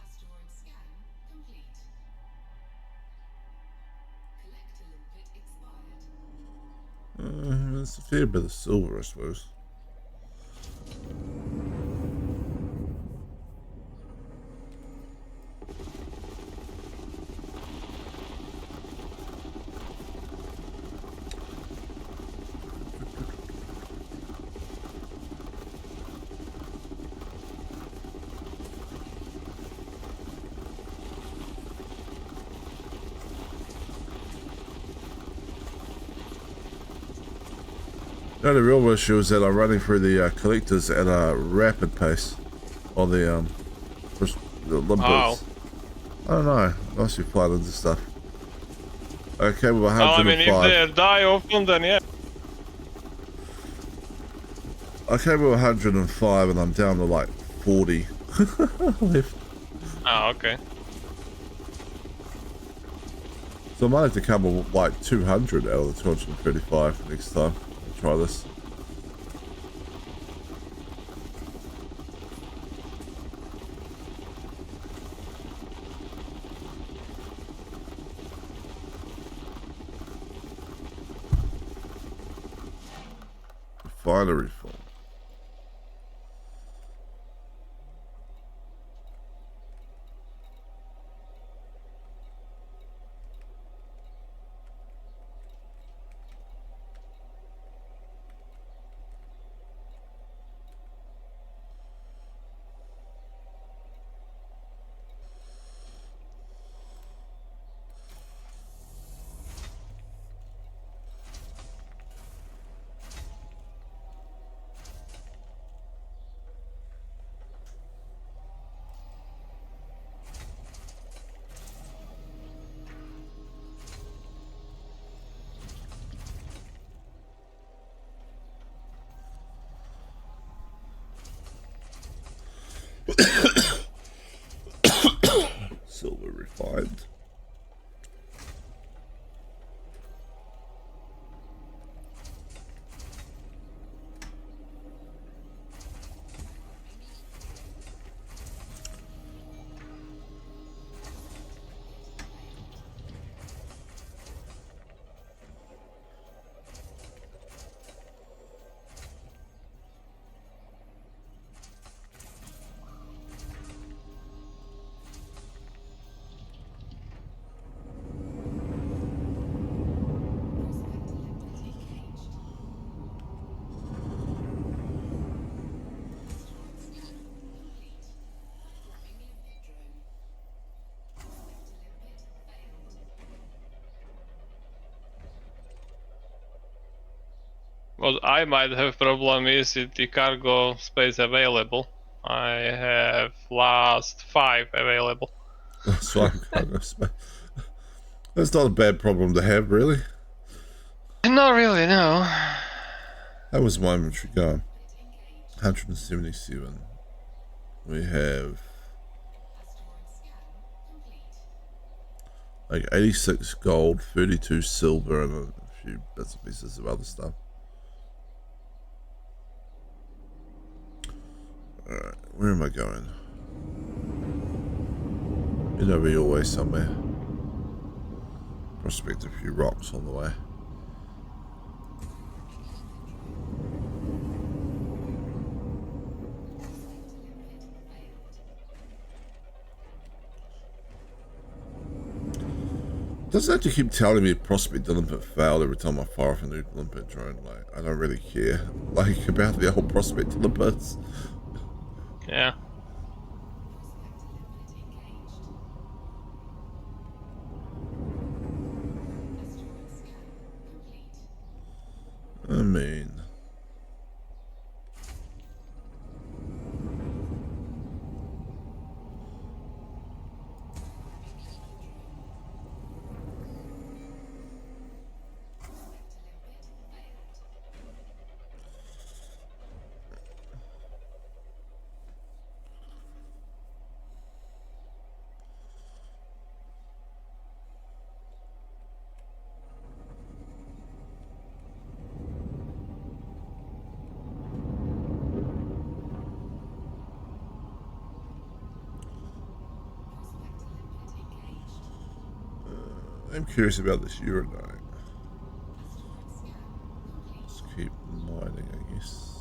Asteroid scan complete. Collector limpet expired. It's a fair bit of silver, I suppose. No, the real issue is that I'm running through the collectors at a rapid pace. Or the limbers. Oh. I don't know. Nicely flooded and stuff. Okay, with Well, I mean, if 105. they die often, then yeah. I came with 105 and I'm down to like 40 left. Oh, okay. So I might have to come with like 200 out of the 235 next time. I'll try this. Refinery full. Silver refined. What I might have problem is with the cargo space available. I have last 5 available. So I'm kind of that's not a bad problem to have, really. Not really, no. That was my inventory going. 177. We have like 86 gold, 32 silver, and a few bits and pieces of other stuff. Alright, where am I going? Been over your way somewhere. Prospect a few rocks on the way. Doesn't have to keep telling me prospect limpet failed every time I fire off a new limpet drone. Like, I don't really care. Like, about the old prospect limpets. Yeah. I mean... I'm curious about this uranite. Let's keep mining, I guess.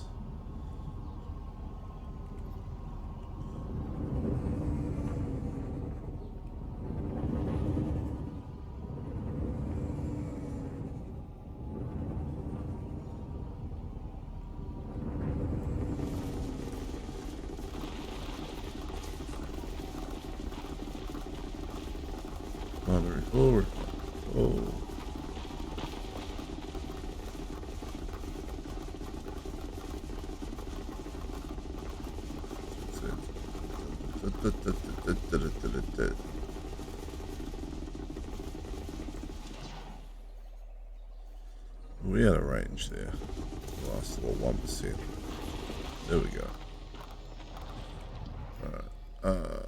Forward. Oh. We had a range there. Last little 1%. There we go. Alright.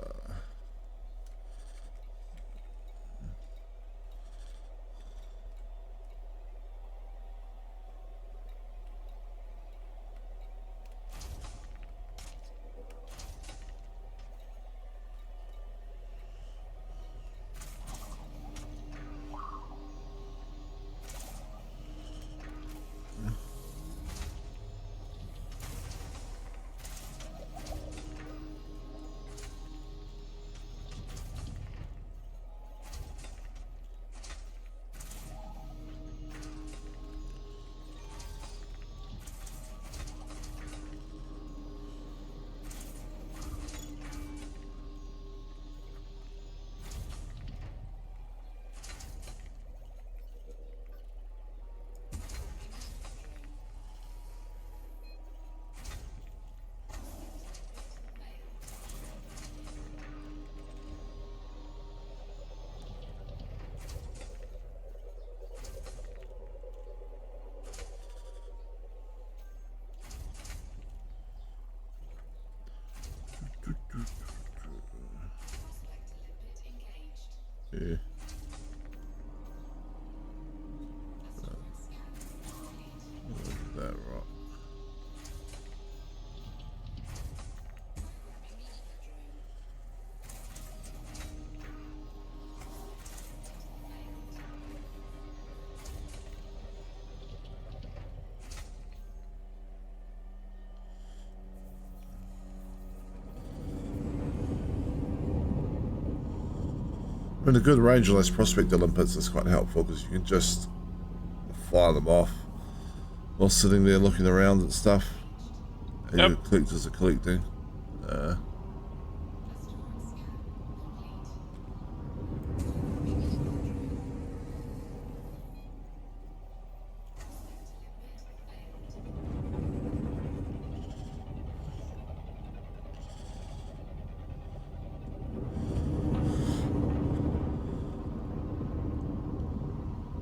Yeah. That rock. I mean, a good range on those prospector limpets is quite helpful because you can just fire them off while sitting there looking around and stuff. And Yep. your collectors are collecting.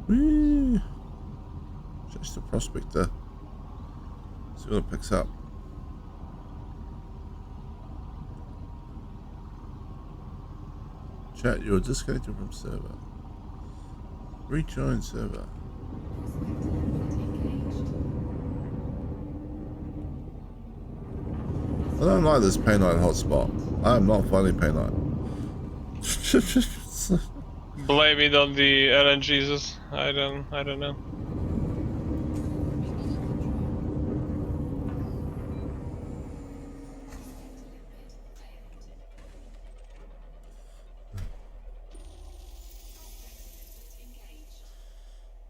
Whee! Just a prospector. See what it picks up. Chat, you're disconnected from server. Rejoin server. I don't like this Painite hotspot. I am not finding Painite. Blame it on the RNGs. I don't know.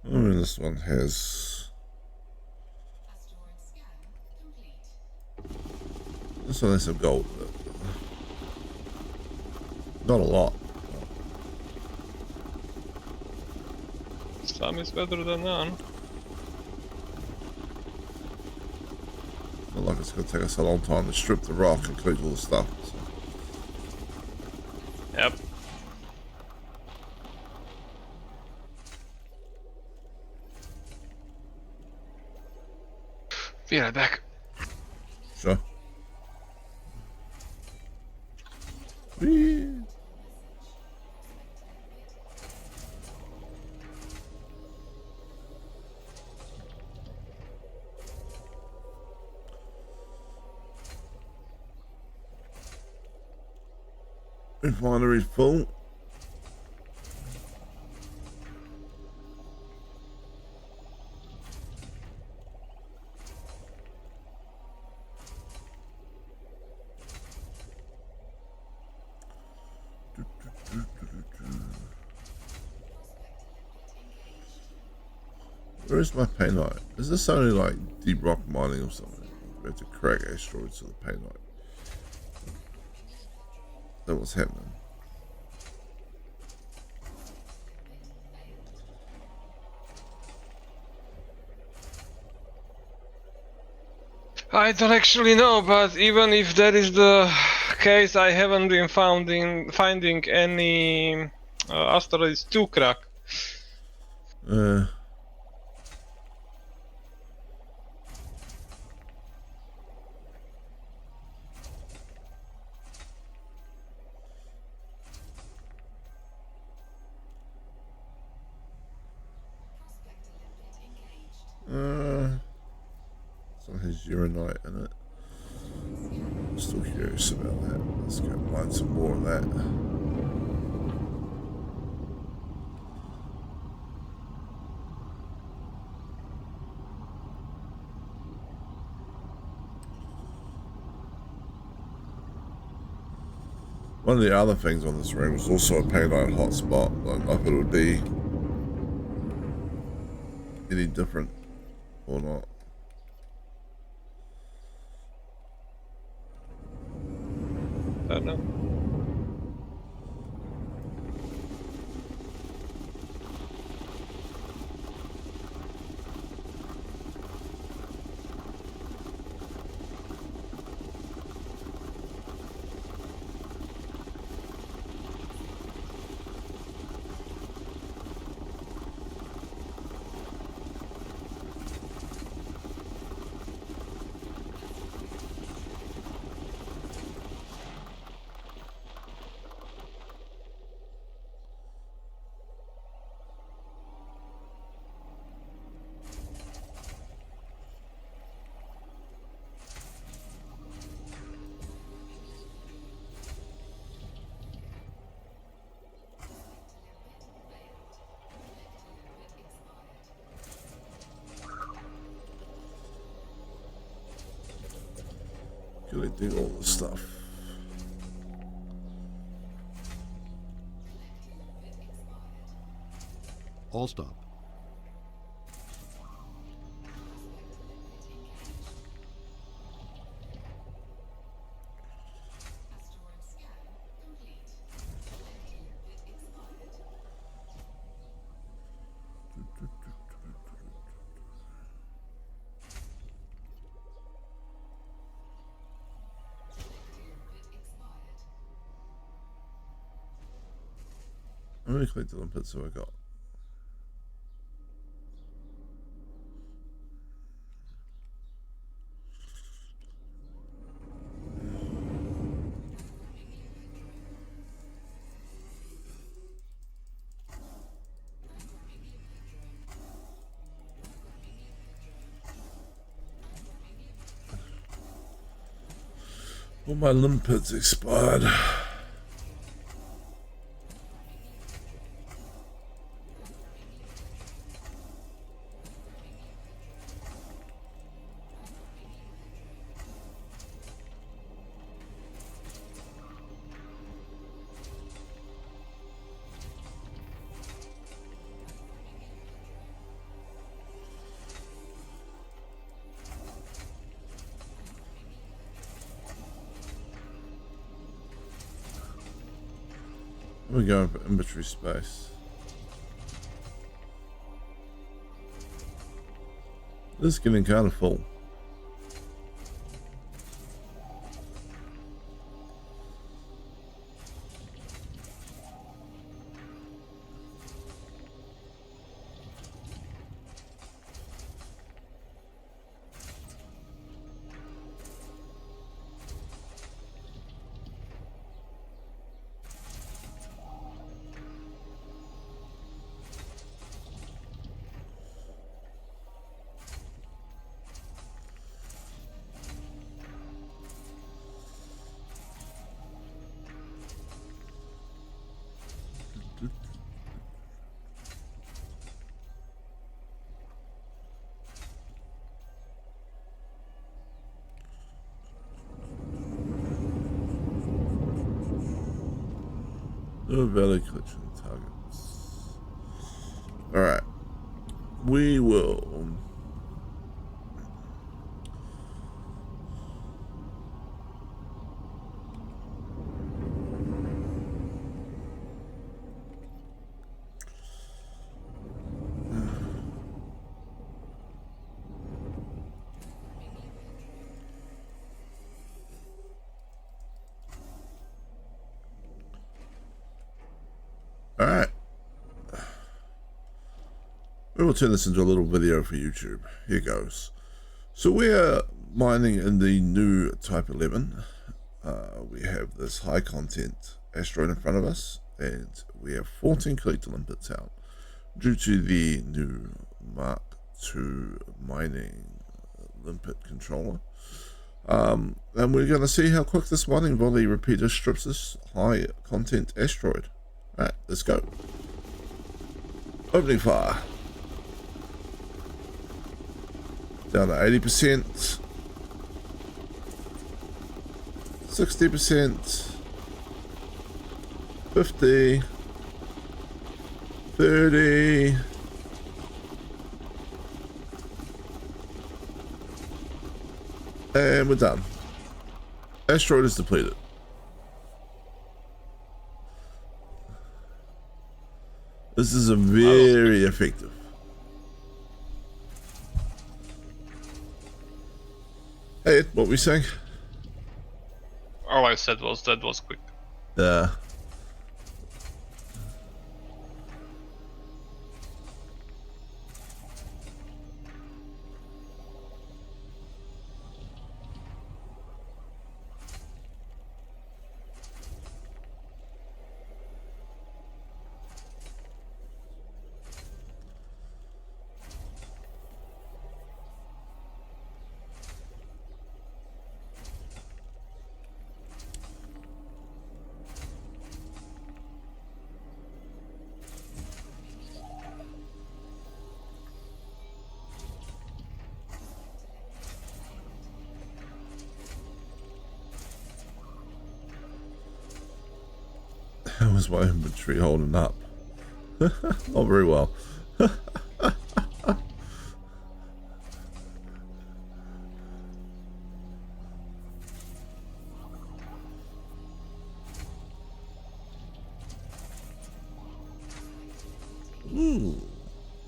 I mean, this one has. Asteroid scan complete. This one has some gold. Not a lot. Some is better than none. Not like it's going to take us a long time to strip the rock and collect all the stuff. So. Yep. Be right back. Sure. Whee! Refinery full. Where is my painite? Is this only like deep rock mining or something? We have to crack asteroids to the painite. That was happening. I don't actually know, but even if that is the case, I haven't been finding any asteroids to crack. Uh, Prospector limpet engaged. so has uranite in it. Still curious about that. Let's go mine some more of that. One of the other things on this ring was also a Painite hotspot. I don't know if it'll be any different or not. I don't know. Collecting all the stuff. All stop. Asteroid scan complete. Collecting limpet expired. Limpet expired. How many collected limpets have I got? All my limpets expired. We're going for inventory space. This is getting kind of full. No value collection targets. Alright. We will. We will turn this into a little video for YouTube. Here goes. So we're mining in the new Type 11. We have this high content asteroid in front of us, and we have 14 collector limpets out due to the new Mark II mining limpet controller. And we're going to see how quick this mining volley repeater strips this high content asteroid. Alright, let's go. Opening fire. Down to 80%. 60%. 50. 30. And we're done. Asteroid is depleted. This is a very effective. Hey, Ed, what were we saying? All I said was that was quick. Yeah. How was my inventory holding up? Not very well. Ooh,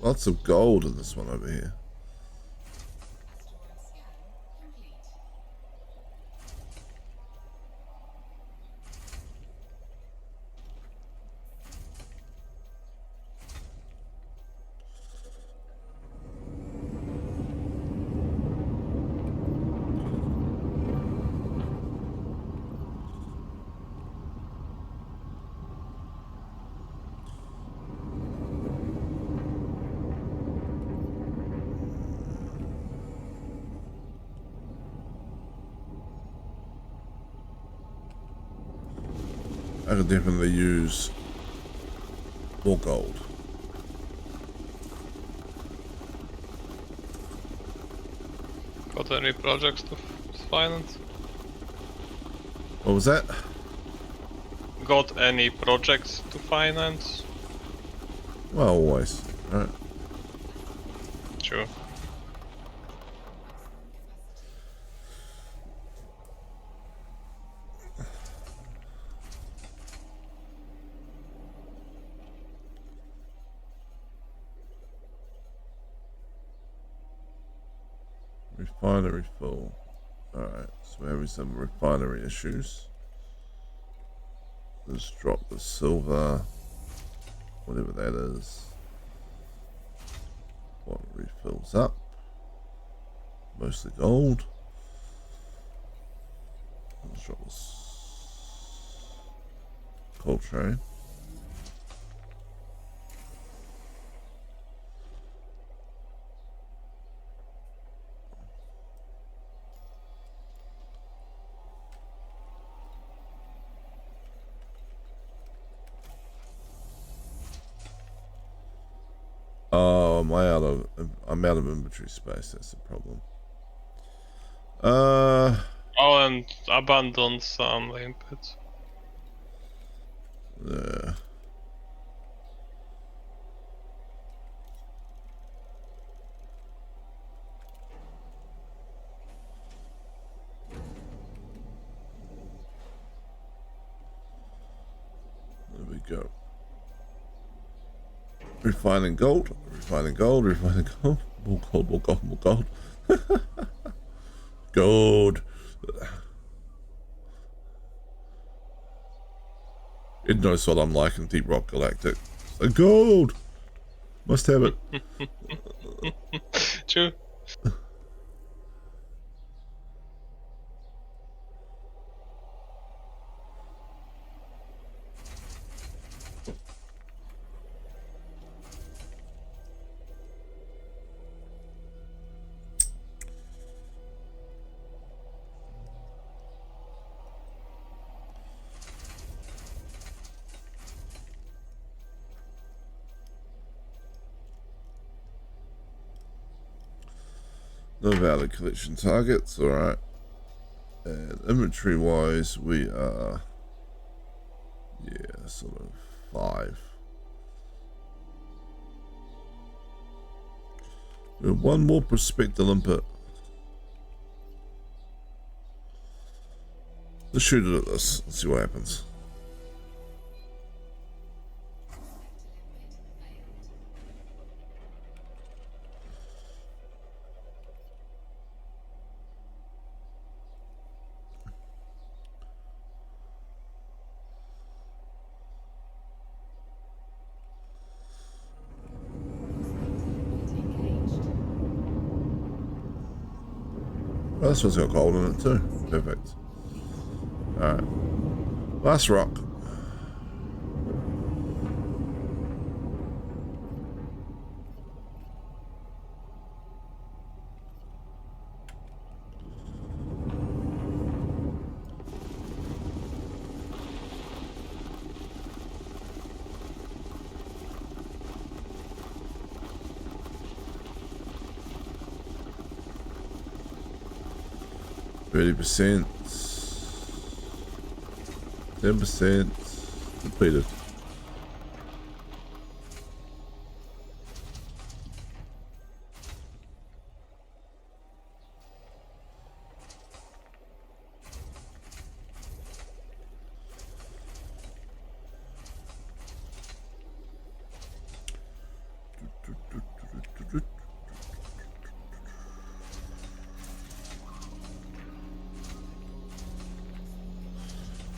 lots of gold in this one over here. Asteroid scan complete. I could definitely use more gold. Got any projects to finance? What was that? Got any projects to finance? Well, always. Right. Sure. Refinery full. Alright, so we're having some refinery issues. Let's drop the silver, whatever that is. What refills up? Mostly gold. Let's drop this coal train. Oh, I'm out of inventory space, that's the problem. Oh, and abandon some limpets. Yeah. There we go. Refining gold, refining gold, refining gold. More gold, more gold, more gold. Gold. It knows what I'm like in Deep Rock Galactic. So gold. Must have it. True. No valid collection targets, alright. And inventory wise, we are, yeah, sort of 5. We have one more prospector limpet. Let's shoot it at this and see what happens. Oh, this one's got gold in it too. Perfect. Alright. Last rock. %, 10% completed.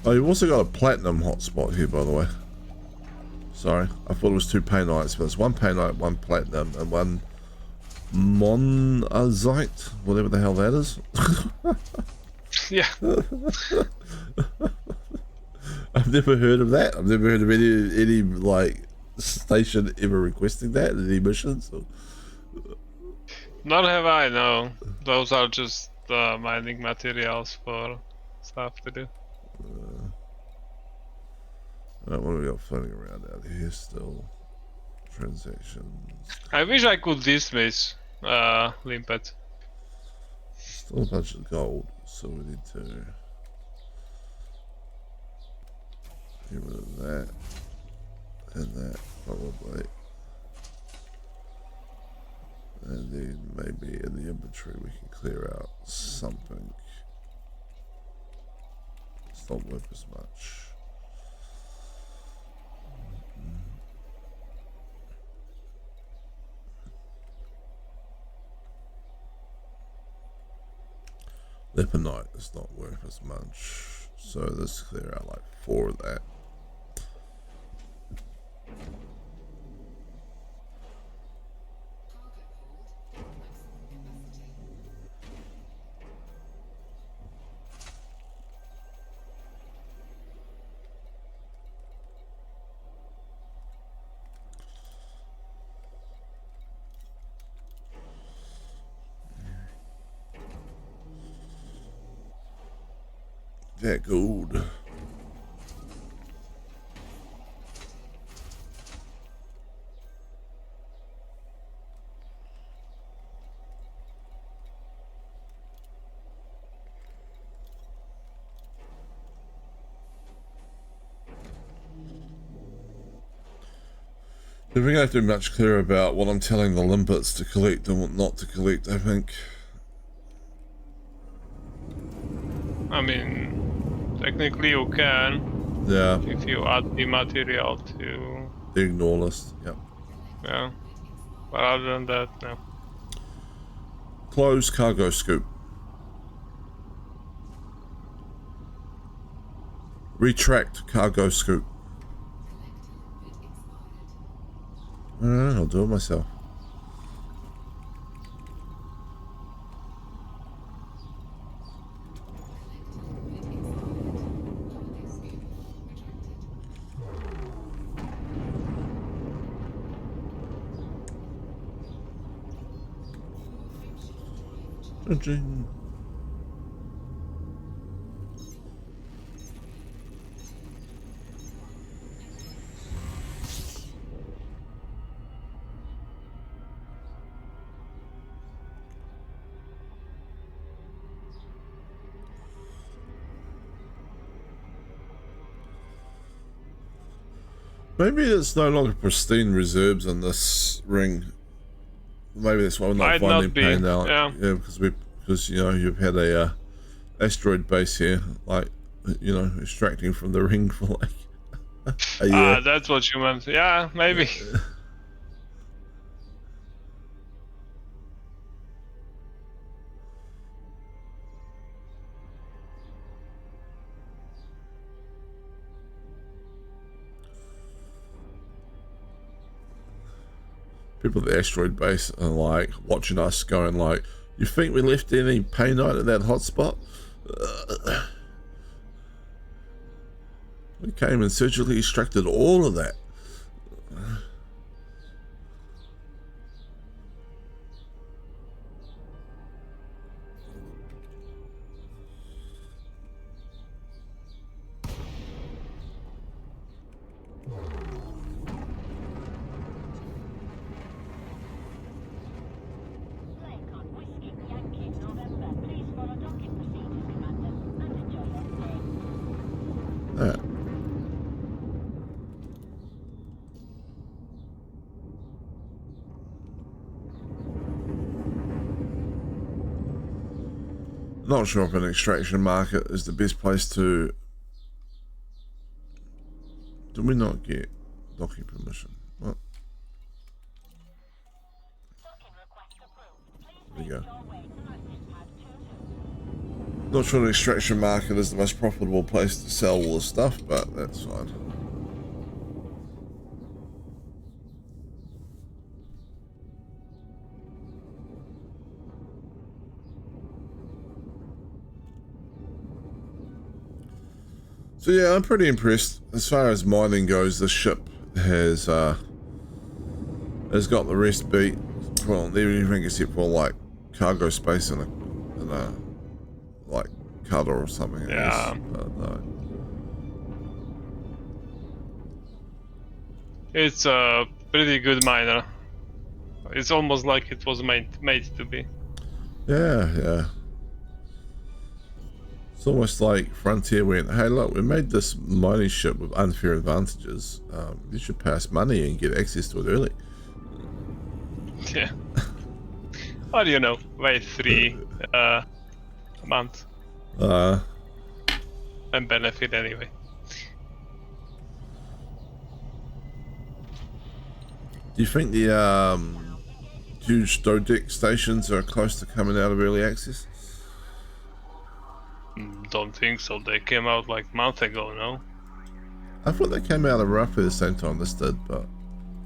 Oh, you've also got a platinum hotspot here, by the way. Sorry, I thought it was 2 painites, but it's 1 painite, 1 platinum, and 1 monazite, whatever the hell that is. Yeah. I've never heard of that. I've never heard of any like station ever requesting that in any missions. So. Not have I, no. Those are just mining materials for stuff to do. What do we got floating around out here still? Transactions. I wish I could dismiss Limpet. Still a bunch of gold, so we need to get rid of that and that probably. And then maybe in the inventory we can clear out something. It's not worth as much. Leponite is not worth as much, so let's clear out like 4 of that. That gold. If we have to be much clearer about what I'm telling the limpets to collect and what not to collect, I think. I mean, technically you can. Yeah. If you add the material to... The ignore list, yep. Yeah. But other than that, no. Close cargo scoop. Retract cargo scoop. Alright, I'll do it myself. Ding. Maybe it's no longer pristine reserves on this ring. Maybe that's why we're not Might finding not be, pain out. yeah. Because you know you've had a asteroid base here, like you know, extracting from the ring for like a year. Ah, that's what you meant. Yeah, maybe. People at the asteroid base are like watching us, going like, "You think we left any painite at that hotspot? We came and surgically extracted all of that." Lincoln, Whiskey, Yankee, November. Please follow docking procedures, Commander, and enjoy your stay. Yeah. Not sure if an extraction market is the best place to. Did we not get docking permission? What? Docking request approved. Please There we make go. your way to access pad 22. Not sure an extraction market is the most profitable place to sell all the stuff, but that's fine. So yeah, I'm pretty impressed. As far as mining goes, the ship has got the rest beat. Well, everything except for like cargo space and a like cutter or something. I Yeah. guess. No. It's a pretty good miner. It's almost like it was made to be. Yeah. It's almost like Frontier went, "Hey, look, we made this mining ship with unfair advantages. You should pay us money and get access to it early." Yeah. What do you know? Wait 3 a month and benefit anyway. Do you think the huge Dodeck stations are close to coming out of early access? Don't think so. They came out like a month ago, no? I thought they came out at roughly the same time this did, but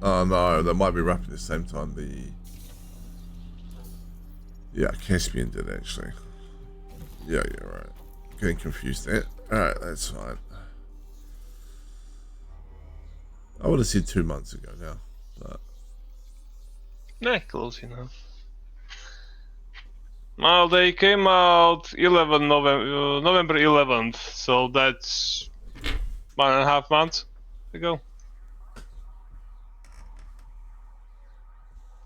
oh no, they might be roughly the same time Caspian did actually. Yeah, you're right. Getting confused there. Alright, that's fine. I would have said 2 months ago now, but Yeah, close enough. Well, they came out November 11th, so that's 1.5 months ago.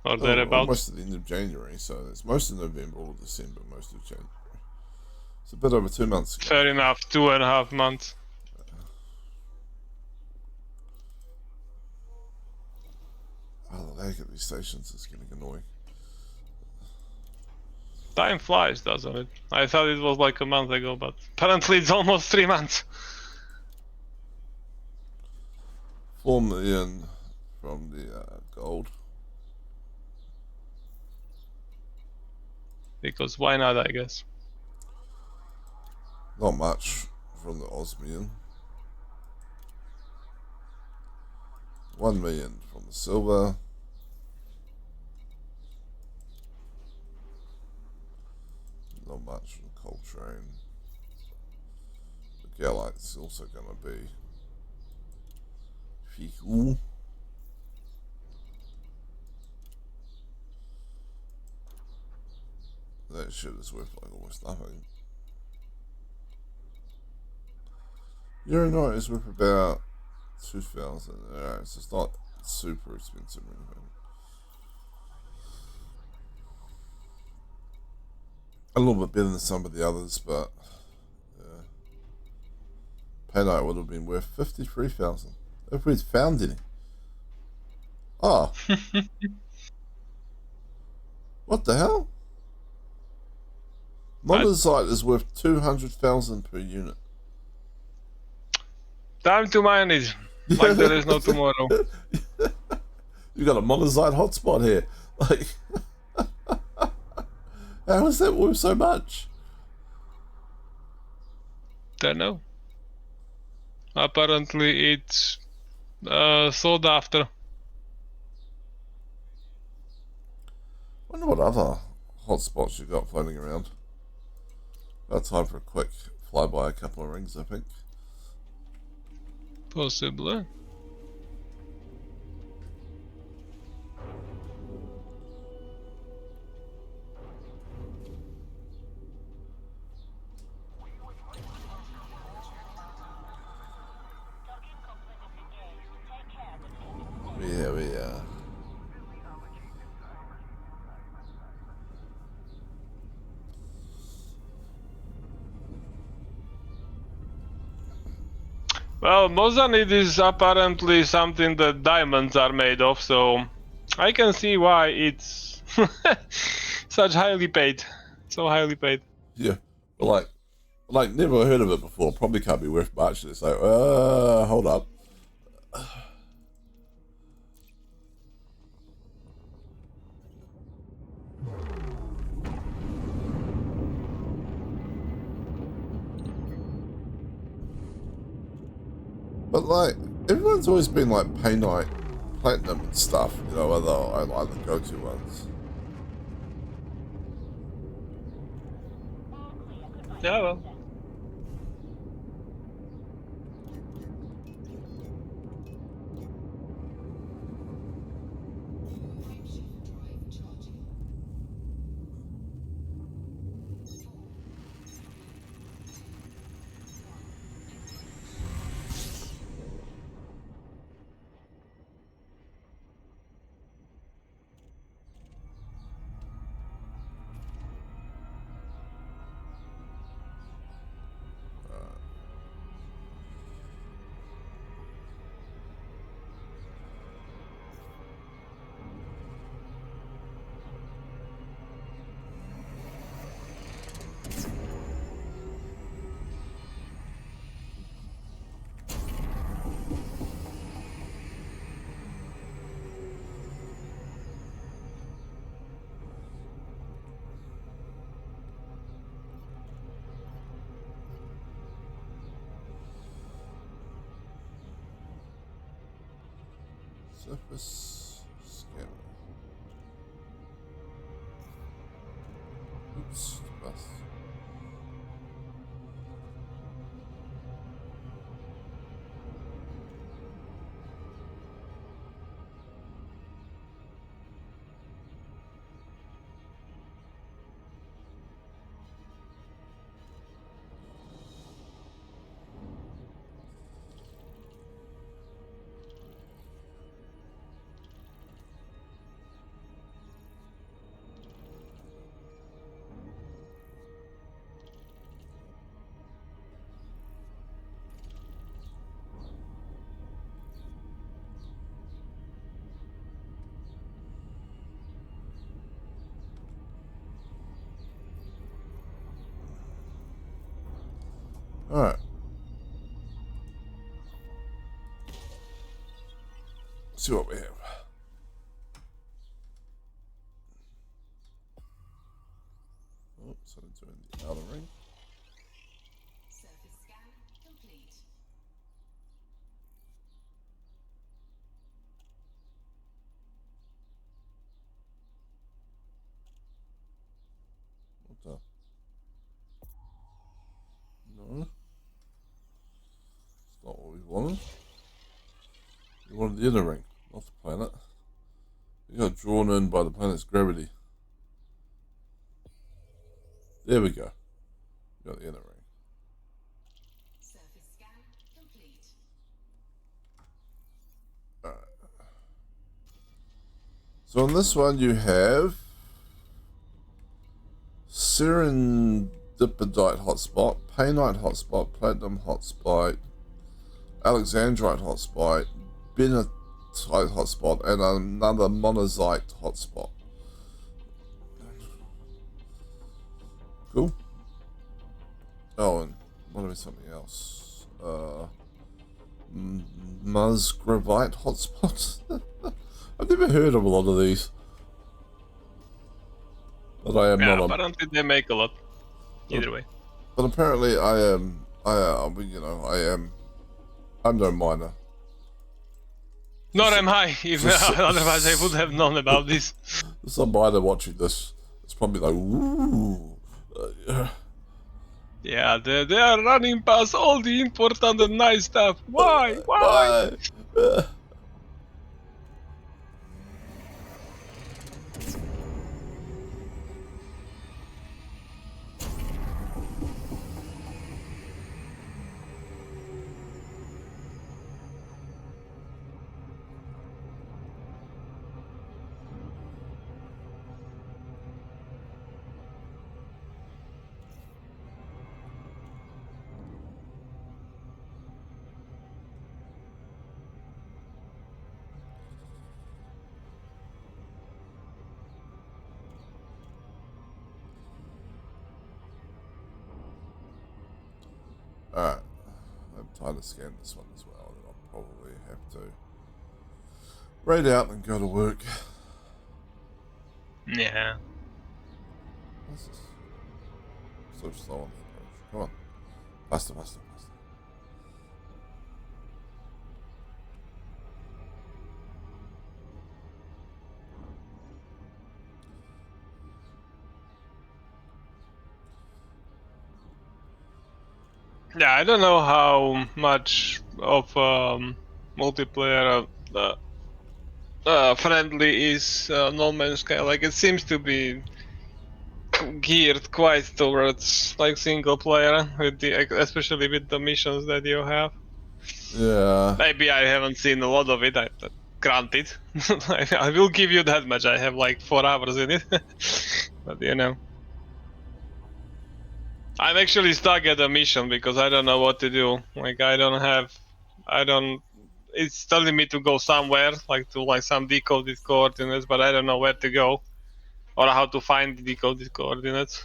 Or thereabouts. almost at the end of January, so it's most of November or December, most of January. It's a bit over 2 months ago. Fair enough, 2.5 months. Oh, the lag at these stations is getting annoying. Time flies, doesn't it? I thought it was like a month ago, but apparently it's almost 3 months. 4 million from the gold. Because why not, I guess. Not much from the osmium. 1 million from the silver. train. The Galite's also gonna be cool. That shit is worth like almost nothing. Uranite is worth about 2,000. So it's not super expensive or anything. A little bit better than some of the others, but yeah. Painite would have been worth 53,000 if we'd found any. Oh, what the hell? Monazite is worth 200,000 per unit. Time to mine it. Like there is no tomorrow. You got a monazite hotspot here. Like, how is that worth so much? Don't know. Apparently it's sold after. Wonder what other hotspots you got floating around. Got time for a quick fly by a couple of rings, I think. Possibly. Docking company disengaged. Take care, the team is safe. Yeah. Well, Mozanid is apparently something that diamonds are made of, so I can see why it's such highly paid. So highly paid. Yeah. Like never heard of it before. Probably can't be worth much. It's like, hold up. But like, everyone's always been like Painite Platinum and stuff, you know, I like the go-to ones. Yeah, well. Frameshift drive charging. 4, 3, 2, 1. Surface scanner. Oops, bust. Alright. See what we have. Oh, so I'm doing the outer ring. Surface scan complete. What the? You wanted the inner ring, not the planet. You got drawn in by the planet's gravity. There we go. You got the inner ring. Surface scan complete. So on this one you have Serendipidite hotspot, Painite hotspot, Platinum hotspot, Alexandrite hotspot, Benatite hotspot, and another Monazite hotspot. Cool. Oh, and what about something else? Musgravite hotspot. I've never heard of a lot of these. But I am Yeah, not a, apparently they make a lot. Either way. but apparently I'm no miner. Nor am I, if otherwise I would have known about this. Some miner watching this, it's probably like, ooh. Yeah, they are running past all the important and nice stuff. Why? Why? Alright, I'm trying to scan this one as well, and I'll probably have to raid out and go to work. Yeah. What's this? So slow on the approach. Come on. Faster, faster, faster. Yeah, I don't know how much of multiplayer friendly is No Man's Sky. Like, it seems to be geared quite towards like single player, with the especially with the missions that you have. Yeah. Maybe I haven't seen a lot of it. Granted, I will give you that much. I have like 4 hours in it, but you know. I'm actually stuck at a mission because I don't know what to do. Like it's telling me to go somewhere, like to like some decoded coordinates, but I don't know where to go or how to find the decoded coordinates.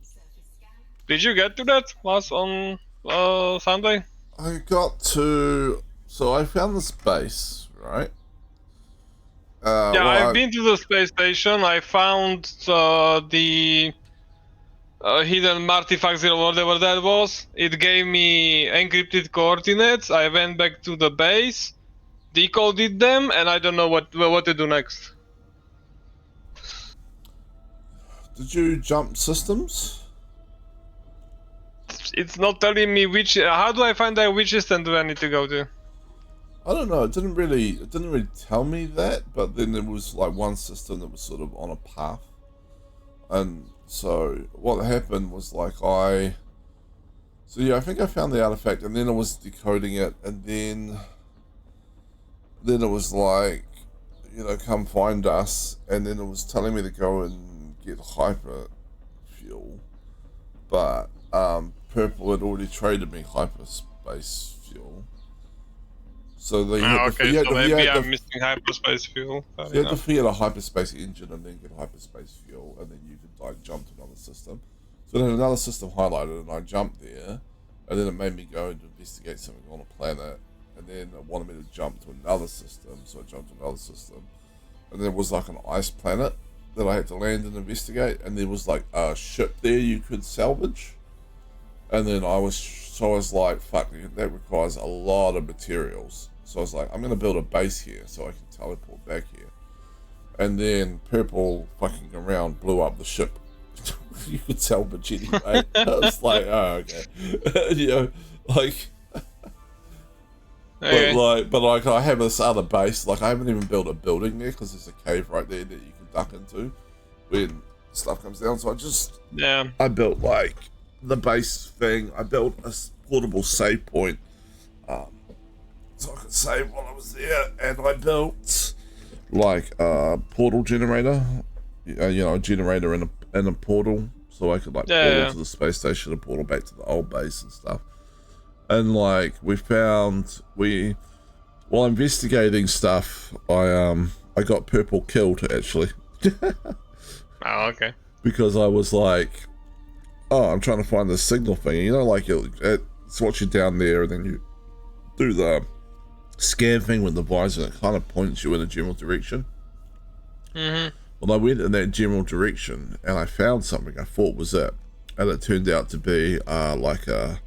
Surface scan. Did you get to that last on Sunday? I got to... So I found this base, right? Yeah, well, I've been to the space station. I found the hidden artifacts or whatever that was. It gave me encrypted coordinates. I went back to the base, decoded them, and I don't know what to do next. Did you jump systems? It's not telling me which. How do I find out which system do I need to go to? I don't know. It didn't really tell me that, but then there was like one system that was sort of on a path, and so what happened was like I think I found the artifact, and then I was decoding it, and then it was like, you know, come find us, and then it was telling me to go and get hyper fuel, but Purple had already traded me hyperspace fuel. So they Okay, so maybe I'm missing hyperspace fuel. So you had to feed a hyperspace engine and then get hyperspace fuel, and then you could like jump to another system. So then another system highlighted, and I jumped there, and then it made me go and investigate something on a planet, and then it wanted me to jump to another system, so I jumped to another system, and there was like an ice planet that I had to land and investigate, and there was like a ship there you could salvage, and then I was like, fuck, that requires a lot of materials. So I was like, I'm gonna build a base here so I can teleport back here. And then Purple fucking around blew up the ship. You could salvage anyway. I was like, oh, okay. You know, like, Okay. but like I have this other base. Like I haven't even built a building there because there's a cave right there that you can duck into when stuff comes down. So Yeah. I built like the base thing. I built a portable save point, so I could save while I was there. And I built like a portal generator. You know, a generator in a portal, so I could like portal to the space station and portal back to the old base and stuff. And like while investigating stuff, I got purple killed actually. Oh, okay. Because I was like, oh, I'm trying to find the signal thing. You know, like it's what you down there, and then you do the scan thing with the visor, and it kind of points you in a general direction. Mm-hmm. Well, I went in that general direction, and I found something I thought was it, and it turned out to be like a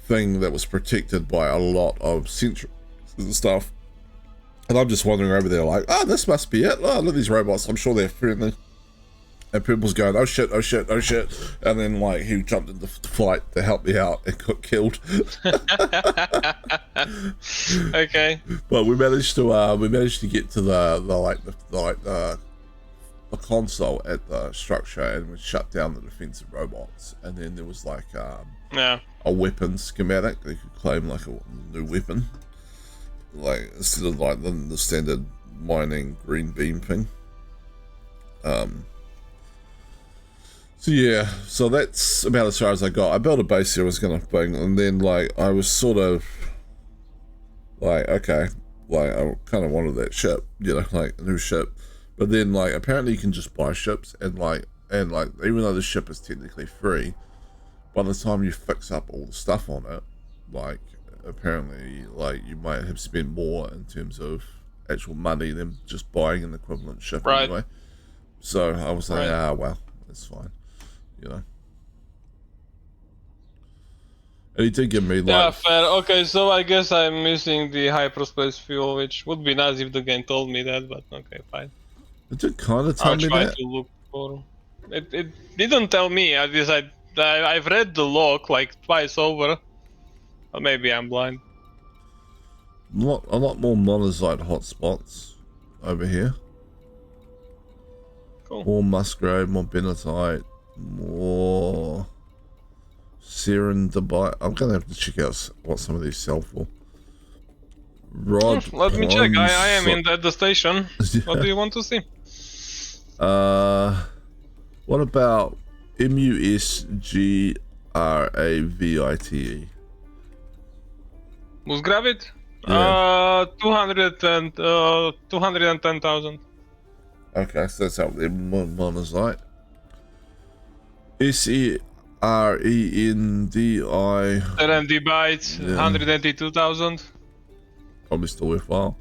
thing that was protected by a lot of sentries and stuff. And I'm just wandering over there like, oh, this must be it. Oh, look at these robots. I'm sure they're friendly. And people's going, oh shit, oh shit, oh shit. And then like he jumped into flight to help me out and got killed. Okay. But we managed to get to the console at the structure, and we shut down the defensive robots. And then there was like Yeah. a weapon schematic. They could claim like a new weapon, like instead of like the standard mining green beam thing. So yeah, so that's about as far as I got. I built a base here I was gonna bang, and then like I was sort of like, okay, like I kind of wanted that ship, you know, like a new ship. But then like apparently you can just buy ships, and like even though the ship is technically free, by the time you fix up all the stuff on it, like apparently like you might have spent more in terms of actual money than just buying an equivalent ship anyway. So I was like, well, that's fine, you know. And he did give me like... Yeah, fair. Okay, so I guess I'm missing the hyperspace fuel, which would be nice if the game told me that, but okay, fine. It did kind of tell I'll me try that. to look for... It didn't tell me. I've read the log like twice over. Or maybe I'm blind. A lot more monazite hotspots over here. Cool. More musgrave, more benatite, more serendibite. I'm gonna have to check out what some of these sell for. Rod. Let me check. I am plums- at the station. What do you want to see? What about MUSGRAVITE? Musgravit? Yeah. 210,000. Okay, so that's out there. Monazite. SERENDI. RMD bytes, Yeah. 182,000. Probably still worthwhile.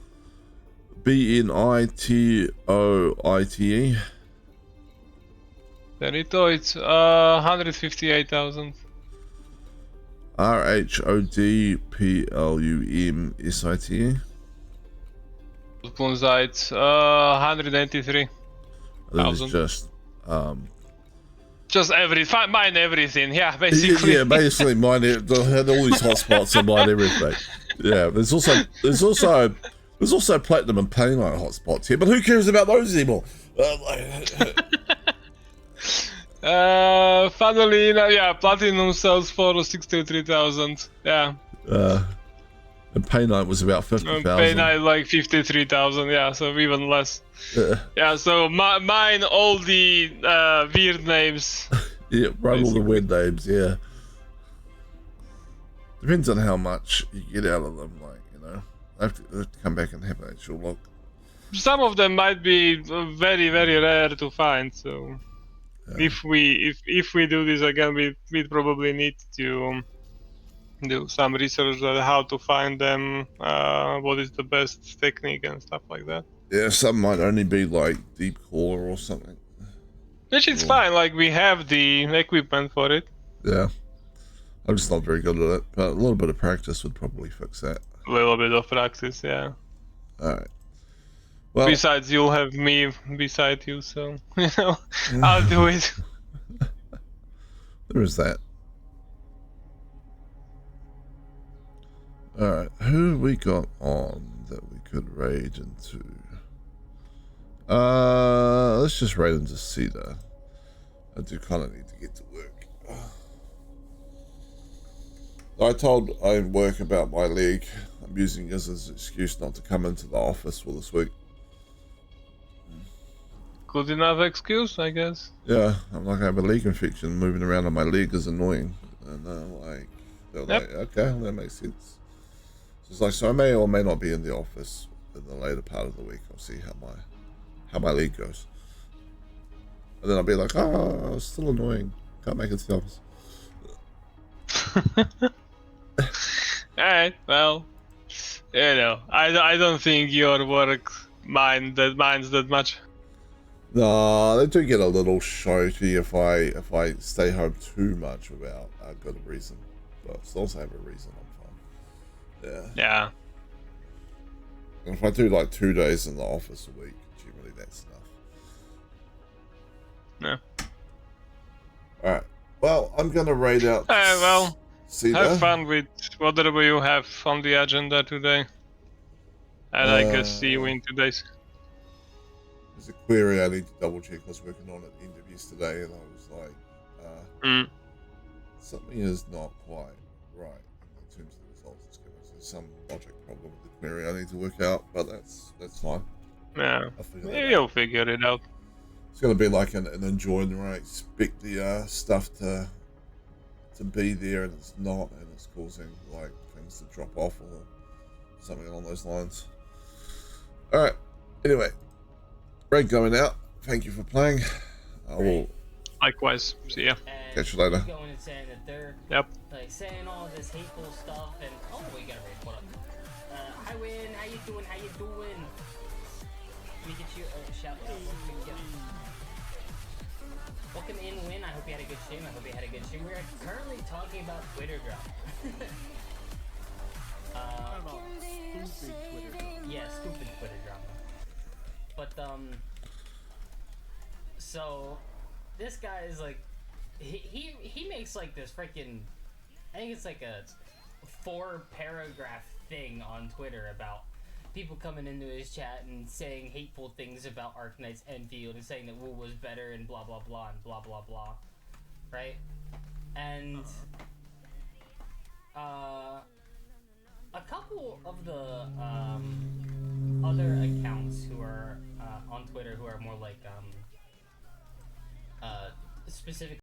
BNITOITE. Teritoids, 158,000. RHODPLUMSITE. Plunzites, 183. This is just Just mine everything, yeah, basically. yeah, basically mine. Had all these hotspots and mine everything. Yeah, there's also platinum and painite hotspots here, but who cares about those anymore? Funnily enough, yeah, platinum sells for 63,000. Yeah. And painite was about 50,000. Painite like 53,000. Yeah, so even less. Yeah, so mine all the weird names. Yeah, run all the weird names. Yeah. Depends on how much you get out of them. Like, you know, I have to come back and have an actual look. Some of them might be very, very rare to find. So if we do this again, we probably need to do some research on how to find them, what is the best technique and stuff like that. Yeah, some might only be like deep core or something. Which is fine, like we have the equipment for it. Yeah. I'm just not very good at it, but a little bit of practice would probably fix that. A little bit of practice, yeah. Alright. Well, Besides, you'll have me beside you, so, you know, I'll do it. there is that. Alright, who we got on that we could raid into? Let's just raid into Cedar. I do kind of need to get to work. I told work about my leg. I'm using it as an excuse not to come into the office for this week. Good enough excuse, I guess. Yeah, I'm like, I have a leg infection. Moving around on my leg is annoying. And they're like, okay, that makes sense. So it's like, so I may or may not be in the office in the later part of the week. I'll see how my leg goes. And then I'll be like, oh, it's still annoying. Can't make it to the office. Alright, well, I don't think your work minds that much. No, they do get a little showy if I stay home too much without a good reason. But as long as I have a reason, I'm fine. Yeah. Yeah. And if I do like 2 days in the office a week, generally that's enough. Yeah. Alright. Well, I'm gonna raid out. Well, Cedar. have fun with whatever you have on the agenda today. And I guess see you in 2 days. There's a query I need to double check. I was working on it in interviews today, and I was like, something is not quite right in terms of the results it's given. So there's some logic problem with the query I need to work out, but that's fine. Yeah, I'll figure that maybe out. you'll figure it out. It's gonna be like an enjoyment where I expect the stuff to be there and it's not, and it's causing like things to drop off or something along those lines. All right. Anyway, raid going out. Thank you for playing. I will Likewise. See ya. catch you later. Going and saying that they're Yep. like saying all this hateful stuff and oh, we got a raid. What up? Hi Win, how you doing? How you doing? Let me get you a shout out. Welcome in, Win. I hope you had a good stream. I hope you had a good stream. We're currently talking about Twitter drama. Yeah, stupid Twitter drama. But so this guy is like, he makes like this freaking, I think it's like a 4-paragraph thing on Twitter about people coming into his chat and saying hateful things about Arknight's Enfield and saying that Wu was better and blah blah blah and blah blah blah, right? And a couple of the other accounts who are on Twitter who are more like specific